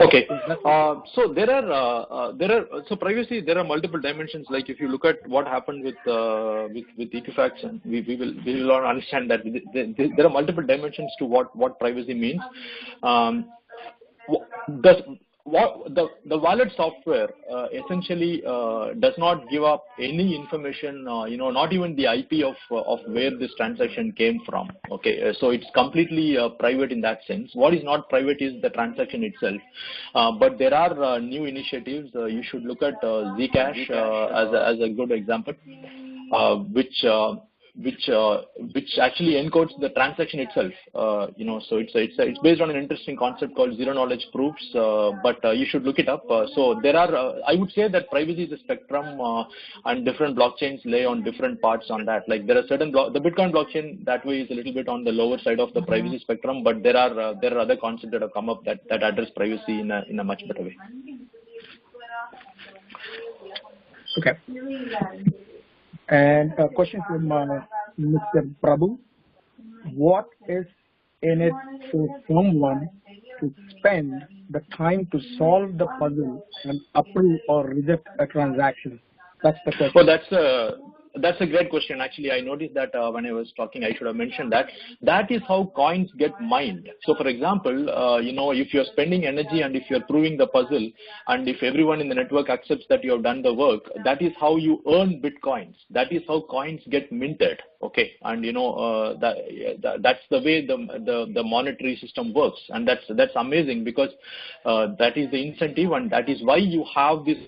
[SPEAKER 3] Okay, so so privacy, there are multiple dimensions. Like if you look at what happened with Equifax, and we will all understand that there are multiple dimensions to what privacy means. The wallet software essentially does not give up any information, not even the IP of where this transaction came from. Okay, so it's completely private in that sense. What is not private is the transaction itself. But there are new initiatives. You should look at Zcash as a good example, which actually encodes the transaction itself. So it's based on an interesting concept called zero knowledge proofs. But you should look it up. So there are. I would say that privacy is a spectrum, and different blockchains lay on different parts on that. Like there are certain the Bitcoin blockchain that way is a little bit on the lower side of the privacy spectrum. But there are other concepts that have come up that address privacy in a much better way.
[SPEAKER 2] Okay. And a question from Mr. Prabhu. What is in it for someone to spend the time to solve the puzzle and approve or reject a transaction? That's the question.
[SPEAKER 3] Well, that's a great question. Actually, I noticed that when I was talking, I should have mentioned that. That is how coins get mined. So, for example, if you're spending energy and if you're proving the puzzle, and if everyone in the network accepts that you have done the work, that is how you earn Bitcoins. That is how coins get minted. Okay, and that's the way the monetary system works, and that's amazing because that is the incentive, and that is why you have these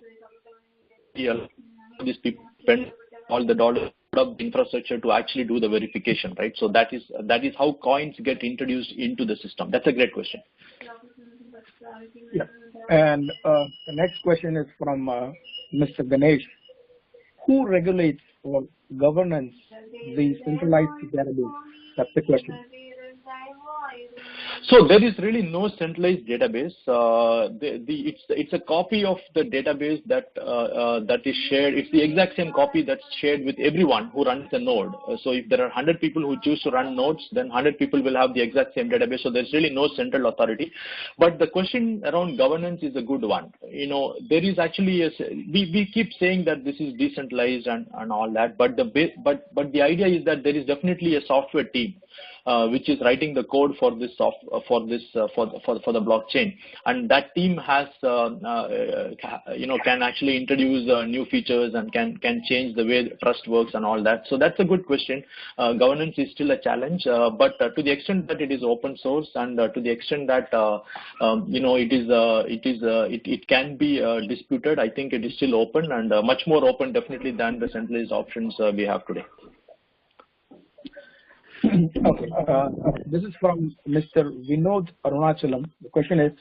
[SPEAKER 3] people spend all the dollars of the infrastructure to actually do the verification, right? So that is how coins get introduced into the system. That's a great question.
[SPEAKER 2] Yeah. And the next question is from Mr. Ganesh. Who regulates or governs the centralized database? That's the question.
[SPEAKER 3] So there is really no centralized database. It's a copy of the database that is shared. It's the exact same copy that's shared with everyone who runs the node. So if there are 100 people who choose to run nodes, then 100 people will have the exact same database. So there's really no central authority. But the question around governance is a good one. There is actually we keep saying that this is decentralized and all that. But the idea is that there is definitely a software team which is writing the code for this for the blockchain, and that team has can actually introduce new features and can change the way trust works and all that. So that's a good question. Governance is still a challenge, but to the extent that it is open source and to the extent that it can be disputed, I think it is still open and much more open definitely than the centralized options we have today.
[SPEAKER 2] Okay, this is from Mr. Vinod Arunachalam. The question is,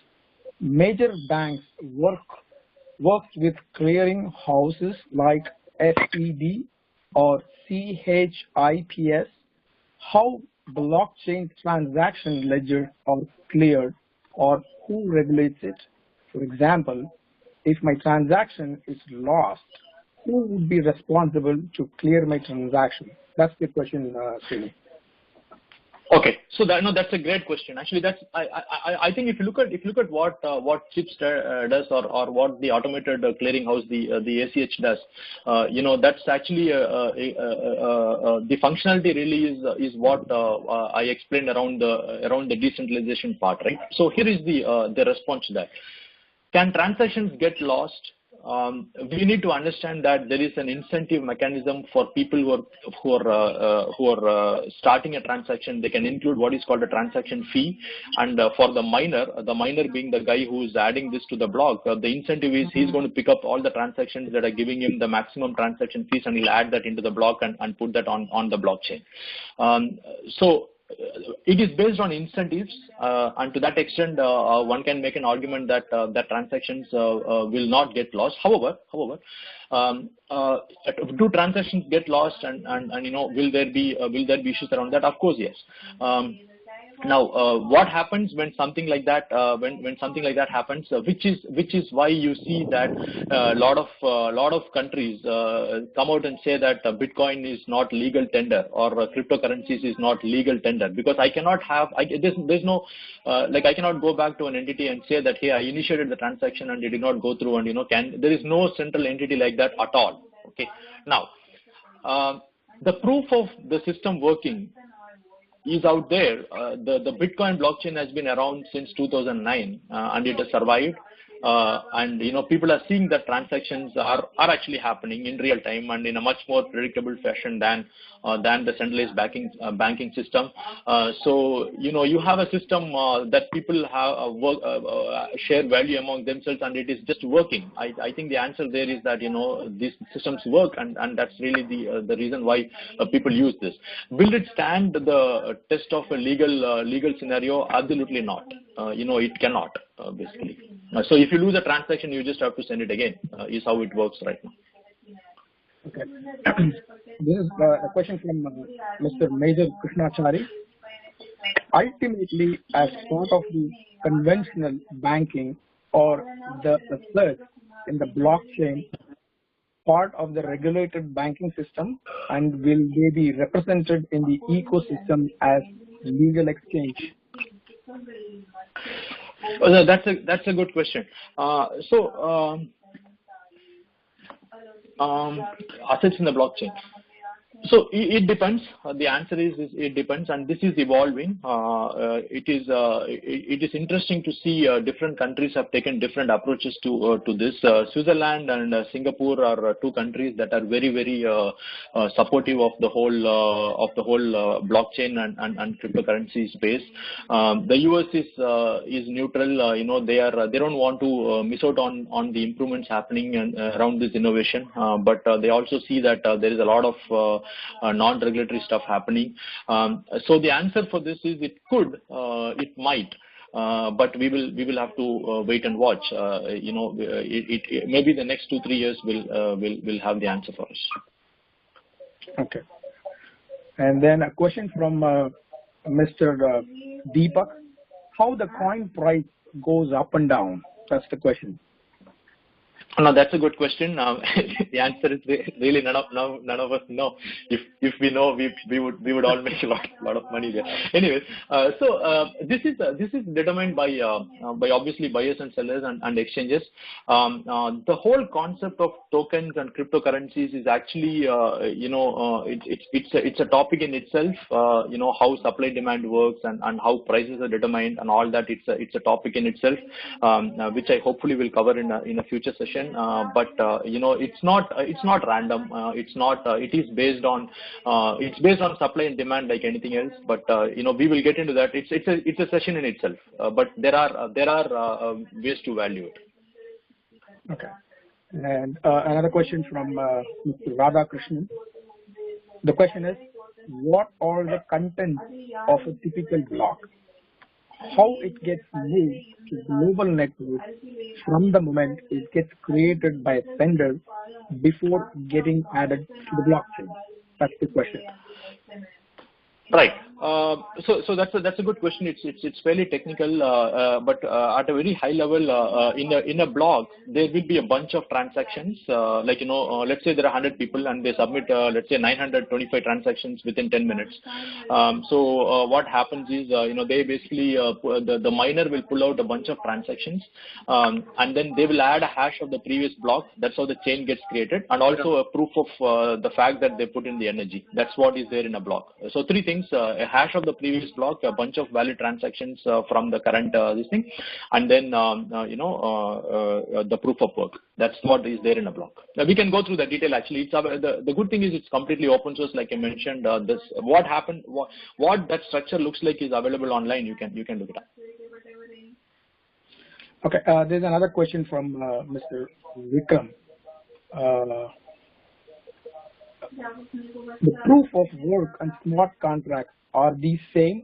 [SPEAKER 2] major banks works with clearing houses like SED or CHIPS. How blockchain transaction ledgers are cleared, or who regulates it? For example, if my transaction is lost, who would be responsible to clear my transaction? That's the question, Srini.
[SPEAKER 3] Okay, so that's a great question. Actually, I think if you look at what CHIPS does or what the automated clearinghouse the ACH does, that's actually the functionality really is what I explained around the decentralization part, right? So here is the response to that. Can transactions get lost? We need to understand that there is an incentive mechanism for people who are starting a transaction. They can include what is called a transaction fee, and for the miner being the guy who is adding this to the block, the incentive is he's going to pick up all the transactions that are giving him the maximum transaction fees, and he'll add that into the block and put that on the blockchain. So it is based on incentives, and to that extent, one can make an argument that that transactions will not get lost. However, do transactions get lost, and will there be issues around that? Of course, yes. Now, what happens when something like that happens, which is why you see that a lot of countries come out and say that Bitcoin is not legal tender or cryptocurrencies is not legal tender, because I cannot have there's no I cannot go back to an entity and say that, hey, I initiated the transaction and it did not go through, and there is no central entity like that at all. Okay, now the proof of the system working is out there. The Bitcoin blockchain has been around since 2009, and it has survived. And people are seeing that transactions are actually happening in real time and in a much more predictable fashion than the centralized banking system. So you have a system that people have share value among themselves, and it is just working. I think the answer there is that these systems work, and that's really the reason why people use this. Will it stand the test of a legal scenario? Absolutely not. It cannot, basically. So if you lose a transaction, you just have to send it again, is how it works right now.
[SPEAKER 2] Okay. This is a question from Mr. Major Krishnachari. Ultimately, as part of the conventional banking or the search in the blockchain, part of the regulated banking system, and will they be represented in the ecosystem as legal exchange?
[SPEAKER 3] Well, that's a good question. Assets in the blockchain. So it depends. The answer is it depends, and this is evolving. It is interesting to see different countries have taken different approaches to this. Switzerland and Singapore are two countries that are very supportive of the whole blockchain and cryptocurrency space. The US is neutral. They don't want to miss out on the improvements happening around this innovation, but they also see that there is a lot of non-regulatory stuff happening. So the answer for this is it could, it might, but we will have to wait and watch. Maybe the next 2-3 years will have the answer for us.
[SPEAKER 2] Okay. And then a question from Mr. Deepak: how the coin price goes up and down? That's the question.
[SPEAKER 3] No, that's a good question. The answer is really none of us know. If we know, we would all make a lot of money there. Anyways, so this is determined by obviously buyers and sellers and exchanges. The whole concept of tokens and cryptocurrencies is actually it's a topic in itself. How supply demand works and how prices are determined and all that. It's a topic in itself, which I hopefully will cover in a future session. But it's not random. It is based on supply and demand like anything else. But we will get into that. It's a session in itself. But there are ways to value it.
[SPEAKER 2] Okay. And another question from Mr. Radhakrishnan. The question is: what are the contents of a typical block? How it gets moved to global network from the moment it gets created by a sender before getting added to the blockchain? That's the question.
[SPEAKER 3] Right. So that's a good question. It's fairly technical, but at a very high level, in a block there will be a bunch of transactions. Let's say there are 100 people and they submit let's say 925 transactions within 10 minutes. What happens is they basically the miner will pull out a bunch of transactions, and then they will add a hash of the previous block. That's how the chain gets created, and also a proof of the fact that they put in the energy. That's what is there in a block. So three things: a hash of the previous block, a bunch of valid transactions from the current this thing, and then the proof of work. That's what is there in a block. We can go through the detail. Actually, it's the good thing is it's completely open source. Like I mentioned, this what happened, what that structure looks like is available online. You can look it up.
[SPEAKER 2] Okay, there's another question from Mr. Vikram. The proof of work and smart contracts are the same?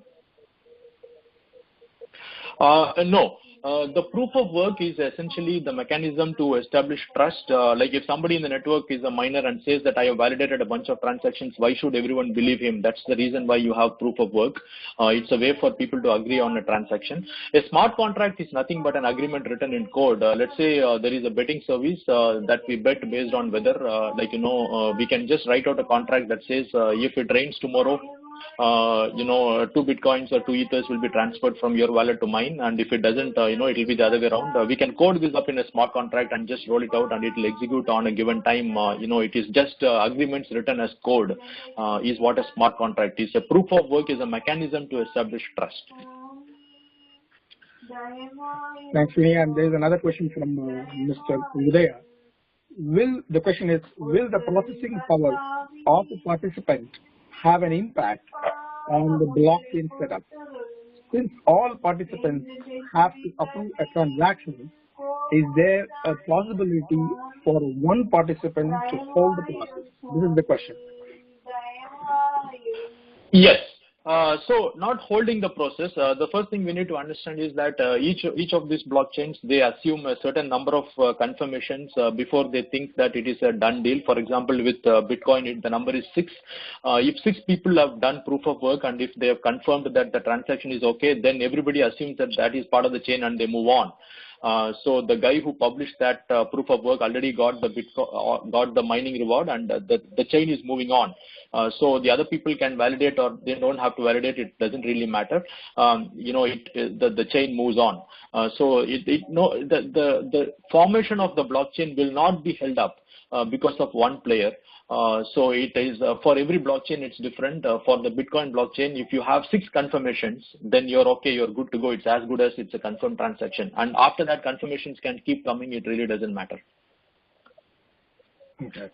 [SPEAKER 3] No. The proof of work is essentially the mechanism to establish trust. Like if somebody in the network is a miner and says that I have validated a bunch of transactions, why should everyone believe him? That's the reason why you have proof of work. It's a way for people to agree on a transaction. A smart contract is nothing but an agreement written in code. Let's say there is a betting service that we bet based on weather. We can just write out a contract that says if it rains tomorrow, 2 bitcoins or 2 ethers will be transferred from your wallet to mine, and if it doesn't, it will be the other way around. We can code this up in a smart contract and just roll it out, and it will execute on a given time. It is just agreements written as code is what a smart contract is. A proof of work is a mechanism to establish trust.
[SPEAKER 2] Thanks, Srini. And there is another question from Mr. Udaya. The question is, will the processing power of a participant have an impact on the blockchain setup? Since all participants have to approve a transaction, is there a possibility for one participant to hold the process? This is the question.
[SPEAKER 3] Yes. So not holding the process, the first thing we need to understand is that each of these blockchains, they assume a certain number of confirmations before they think that it is a done deal. For example, with Bitcoin, the number is 6. If 6 people have done proof of work and if they have confirmed that the transaction is okay, then everybody assumes that that is part of the chain and they move on. So the guy who published that proof of work already got the mining reward, and the chain is moving on. So the other people can validate or they don't have to validate. It doesn't really matter. The chain moves on. So the formation of the blockchain will not be held up because of one player. So it is for every blockchain it's different. For the Bitcoin blockchain, if you have 6 confirmations, then you're okay, you're good to go. It's as good as it's a confirmed transaction. And after that, confirmations can keep coming. It really doesn't matter.
[SPEAKER 2] Okay.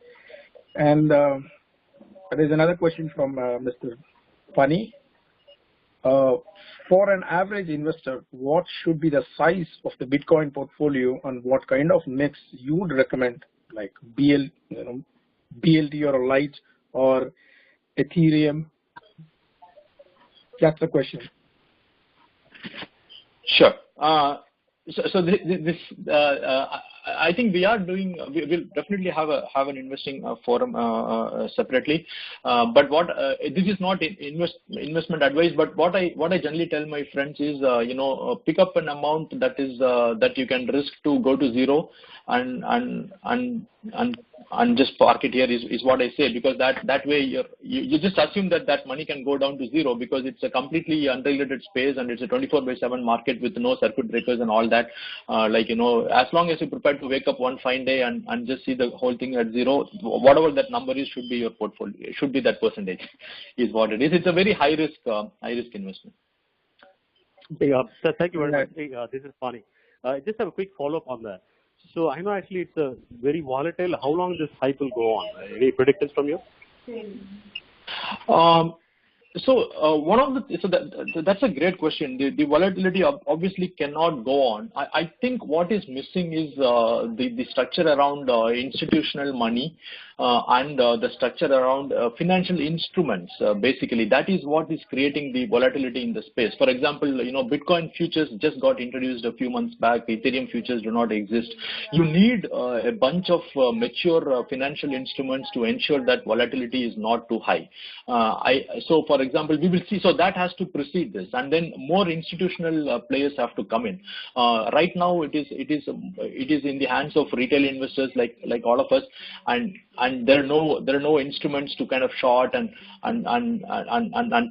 [SPEAKER 2] And there's another question from Mr. Pani. For an average investor, what should be the size of the Bitcoin portfolio, and what kind of mix you would recommend, like BLT or Lite or Ethereum? That's the question.
[SPEAKER 3] Sure. So this I think we are doing. We will definitely have an investing forum separately. But this is not investment advice. But what I generally tell my friends is, pick up an amount that you can risk to go to zero, and just park it here is what I say, because that way you just assume that money can go down to zero, because it's a completely unregulated space and it's a 24/7 market with no circuit breakers and all that. As long as you're prepared to wake up one fine day and just see the whole thing at zero, whatever that number is should be your portfolio. It should be that percentage is what it is. It's a very high risk investment.
[SPEAKER 4] So thank you very much. This is Pani. Just have a quick follow-up on that. So I know actually it's a very volatile. How long this hype will go on? Any predictions from you? That's a great question. The volatility obviously cannot go on. I think what is missing is the structure around institutional money.
[SPEAKER 3] and the structure around financial instruments. Basically, that is what is creating the volatility in the space. For example, Bitcoin futures just got introduced a few months back. Ethereum futures do not exist. You need a bunch of mature financial instruments to ensure that volatility is not too high. So for example, we will see, so that has to precede this, and then more institutional players have to come in. Right now it is in the hands of retail investors like all of us, and there are no instruments to kind of short and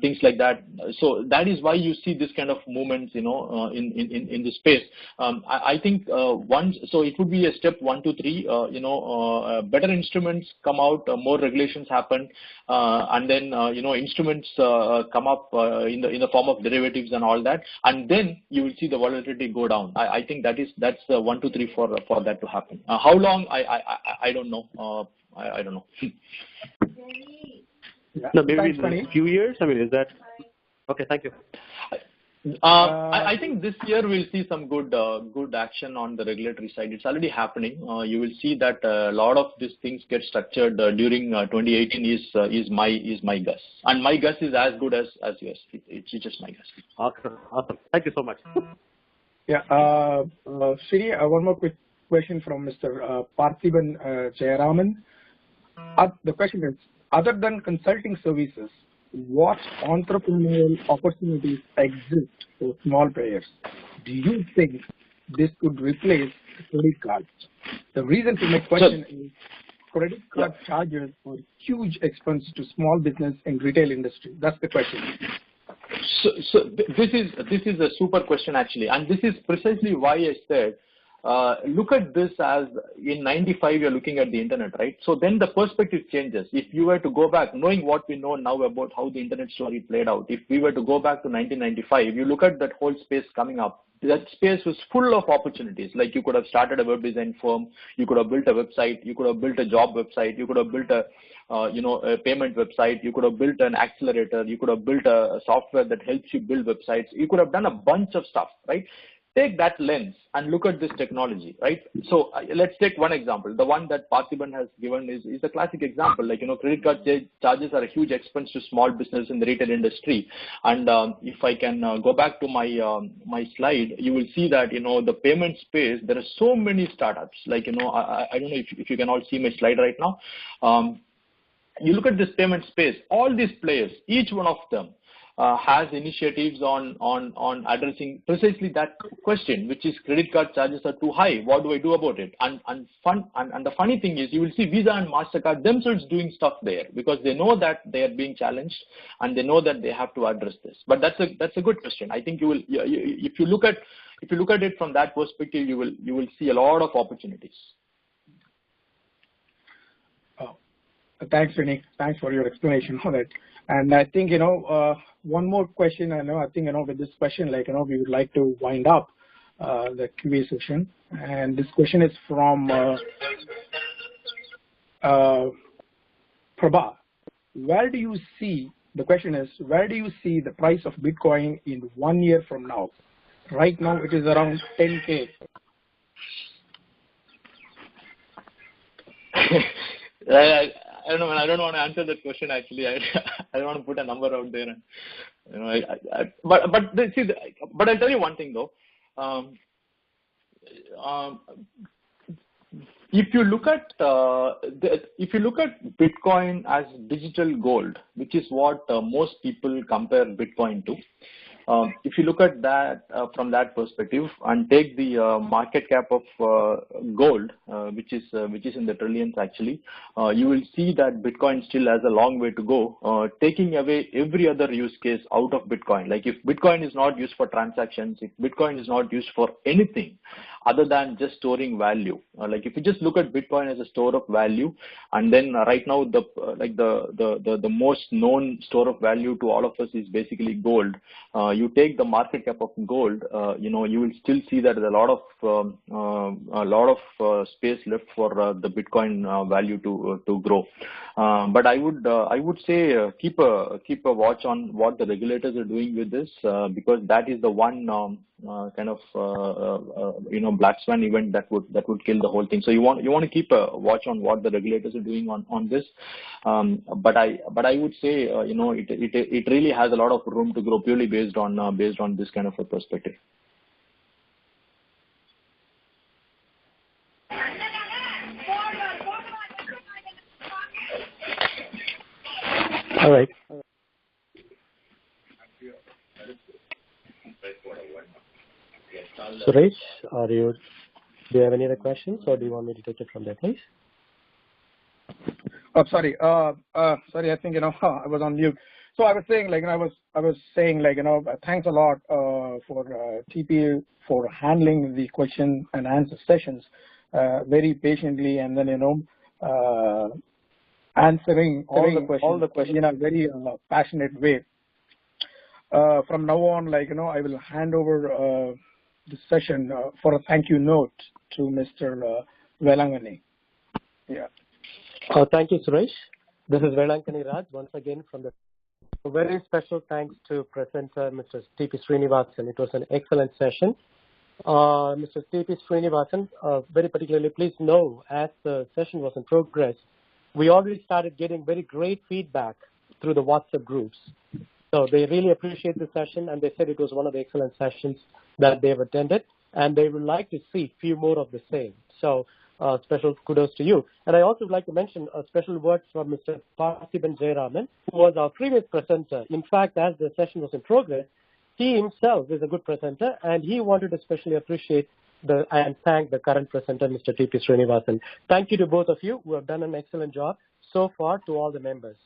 [SPEAKER 3] things like that. So that is why you see this kind of movements in the space. I think so it would be a step 1, 2, 3. Better instruments come out, more regulations happen, and then instruments come up in the form of derivatives and all that, and then you will see the volatility go down. I think that's 1, 2, 3 for that to happen. How long? I don't know. I don't know.
[SPEAKER 4] No, maybe in a few years. I mean, is that okay? Thank you.
[SPEAKER 3] I think this year we'll see some good action on the regulatory side. It's already happening. You will see that a lot of these things get structured during 2018 is my guess, and my guess is as good as yours. It's just my guess.
[SPEAKER 4] Awesome. Thank you so much.
[SPEAKER 2] Yeah, Sri, one more quick question from Mr. Parthiban Jayaraman. The question is, other than consulting services, what entrepreneurial opportunities exist for small players? Do you think this could replace credit cards? The reason for my question is credit card charges are huge expense to small business and retail industry. That's the question.
[SPEAKER 3] So this is a super question actually, and this is precisely why I said look at this as in 95 you're looking at the internet, right? So then the perspective changes. If you were to go back, knowing what we know now about how the internet story played out, if we were to go back to 1995, you look at that whole space coming up. That space was full of opportunities. Like you could have started a web design firm, you could have built a website, you could have built a job website, you could have built a payment website, you could have built an accelerator, you could have built a software that helps you build websites. You could have done a bunch of stuff, right? Take that lens and look at this technology, right? So let's take one example. The one that Parthiban has given is a classic example. Like, credit card charges are a huge expense to small business in the retail industry. And if I can go back to my slide, you will see that, the payment space, there are so many startups. Like, I don't know if you can all see my slide right now. You look at this payment space, all these players, each one of them, has initiatives on addressing precisely that question, which is credit card charges are too high. What do I do about it? And the funny thing is, you will see Visa and MasterCard themselves doing stuff there because they know that they are being challenged and they know that they have to address this. But that's a good question. I think if you look at it from that perspective, you will see a lot of opportunities.
[SPEAKER 2] Thanks, Srini. Thanks for your explanation on it. And I think, one more question. I think, with this question, we would like to wind up the QA session. And this question is from Prabha. The question is, where do you see the price of Bitcoin in 1 year from now? Right now, it is around 10K.
[SPEAKER 3] I don't know, man. I don't want to answer that question. Actually, I don't want to put a number out there. But I'll tell you one thing though. If you look at Bitcoin as digital gold, which is what most people compare Bitcoin to. If you look at that from that perspective and take the market cap of gold, which is in the trillions actually, you will see that Bitcoin still has a long way to go, taking away every other use case out of Bitcoin. Like if Bitcoin is not used for transactions, if Bitcoin is not used for anything other than just storing value, like if you just look at Bitcoin as a store of value, and then right now the most known store of value to all of us is basically gold. You take the market cap of gold, you will still see that there's a lot of space left for the Bitcoin value to grow. But I would say keep a watch on what the regulators are doing with this, because that is the one black swan event that would kill the whole thing. So you want to keep a watch on what the regulators are doing on this. But I would say it really has a lot of room to grow purely based on this kind of a perspective.
[SPEAKER 1] All right. Suresh, do you have any other questions, or do you want me to take it from there, please?
[SPEAKER 2] Oh, sorry. Sorry, I think I was on mute. So I was saying, thanks a lot for TP for handling the question and answer sessions very patiently, and then answering all the questions in a very passionate way. From now on, I will hand over the session for a thank you note to Mr. Velangani. Yeah.
[SPEAKER 1] Thank you, Suresh. This is Velangani Raj once again from the. A very special thanks to presenter Mr. T.P. Srinivasan. It was an excellent session. Mr. T.P. Srinivasan, very particularly, please know, as the session was in progress, we already started getting very great feedback through the WhatsApp groups. So they really appreciate the session, and they said it was one of the excellent sessions that they've attended, and they would like to see a few more of the same. So special kudos to you. And I also would like to mention a special word from Mr. Parthiban Jayaraman, who was our previous presenter. In fact, as the session was in progress, he himself is a good presenter, and he wanted to especially appreciate and thank the current presenter, Mr. T.P. Srinivasan. Thank you to both of you who have done an excellent job so far, to all the members.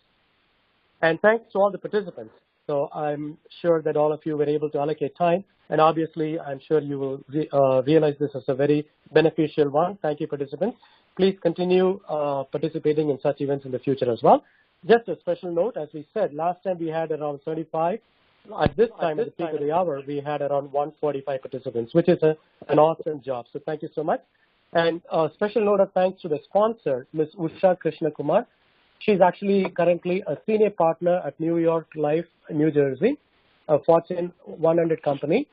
[SPEAKER 1] And thanks to all the participants. So I'm sure that all of you were able to allocate time, and obviously I'm sure you will realize this as a very beneficial one. Thank you, participants. Please continue participating in such events in the future as well. Just a special note, as we said, last time we had around 35. At this time, at the peak of the hour, we had around 145 participants, which is an awesome job. So thank you so much. And a special note of thanks to the sponsor, Ms. Usha Krishna Kumar. She's actually currently a senior partner at New York Life, New Jersey, a Fortune 100 company.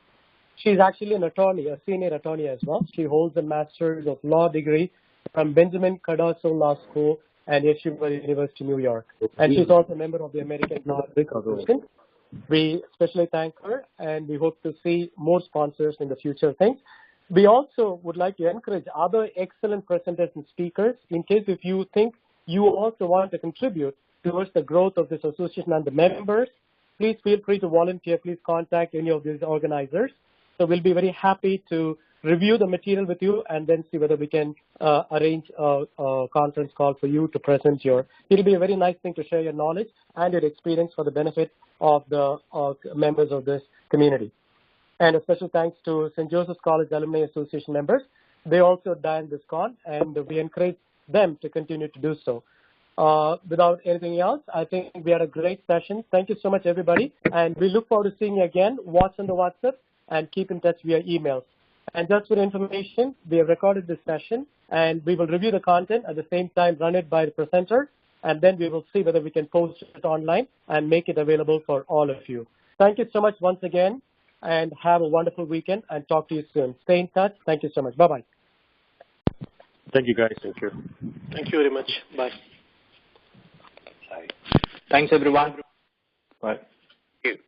[SPEAKER 1] She's actually an attorney, a senior attorney as well. She holds a Master's of Law degree from Benjamin Cardozo Law School and Yeshiva University, New York. And she's also a member of the American Law Association. We especially thank her, and we hope to see more sponsors in the future things. We also would like to encourage other excellent presenters and speakers, in case if you think you also want to contribute towards the growth of this association and the members, please feel free to volunteer. Please contact any of these organizers. So we'll be very happy to review the material with you and then see whether we can arrange a conference call for you to present it'll be a very nice thing to share your knowledge and your experience for the benefit of the members of this community. And a special thanks to St. Joseph's College Alumni Association members. They also dialed this con, and we encourage them to continue to do so. Without anything else, I think we had a great session. Thank you so much, everybody. And we look forward to seeing you again. Watch on the WhatsApp and keep in touch via emails. And just for information, we have recorded this session, and we will review the content at the same time, run it by the presenter, and then we will see whether we can post it online and make it available for all of you. Thank you so much once again, and have a wonderful weekend, and talk to you soon. Stay in touch. Thank you so much. Bye-bye.
[SPEAKER 4] Thank you, guys. Thank you.
[SPEAKER 1] Thank you very much. Bye.
[SPEAKER 3] Thanks, everyone. Bye.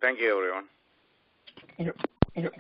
[SPEAKER 5] Thank you, everyone.
[SPEAKER 2] Yep.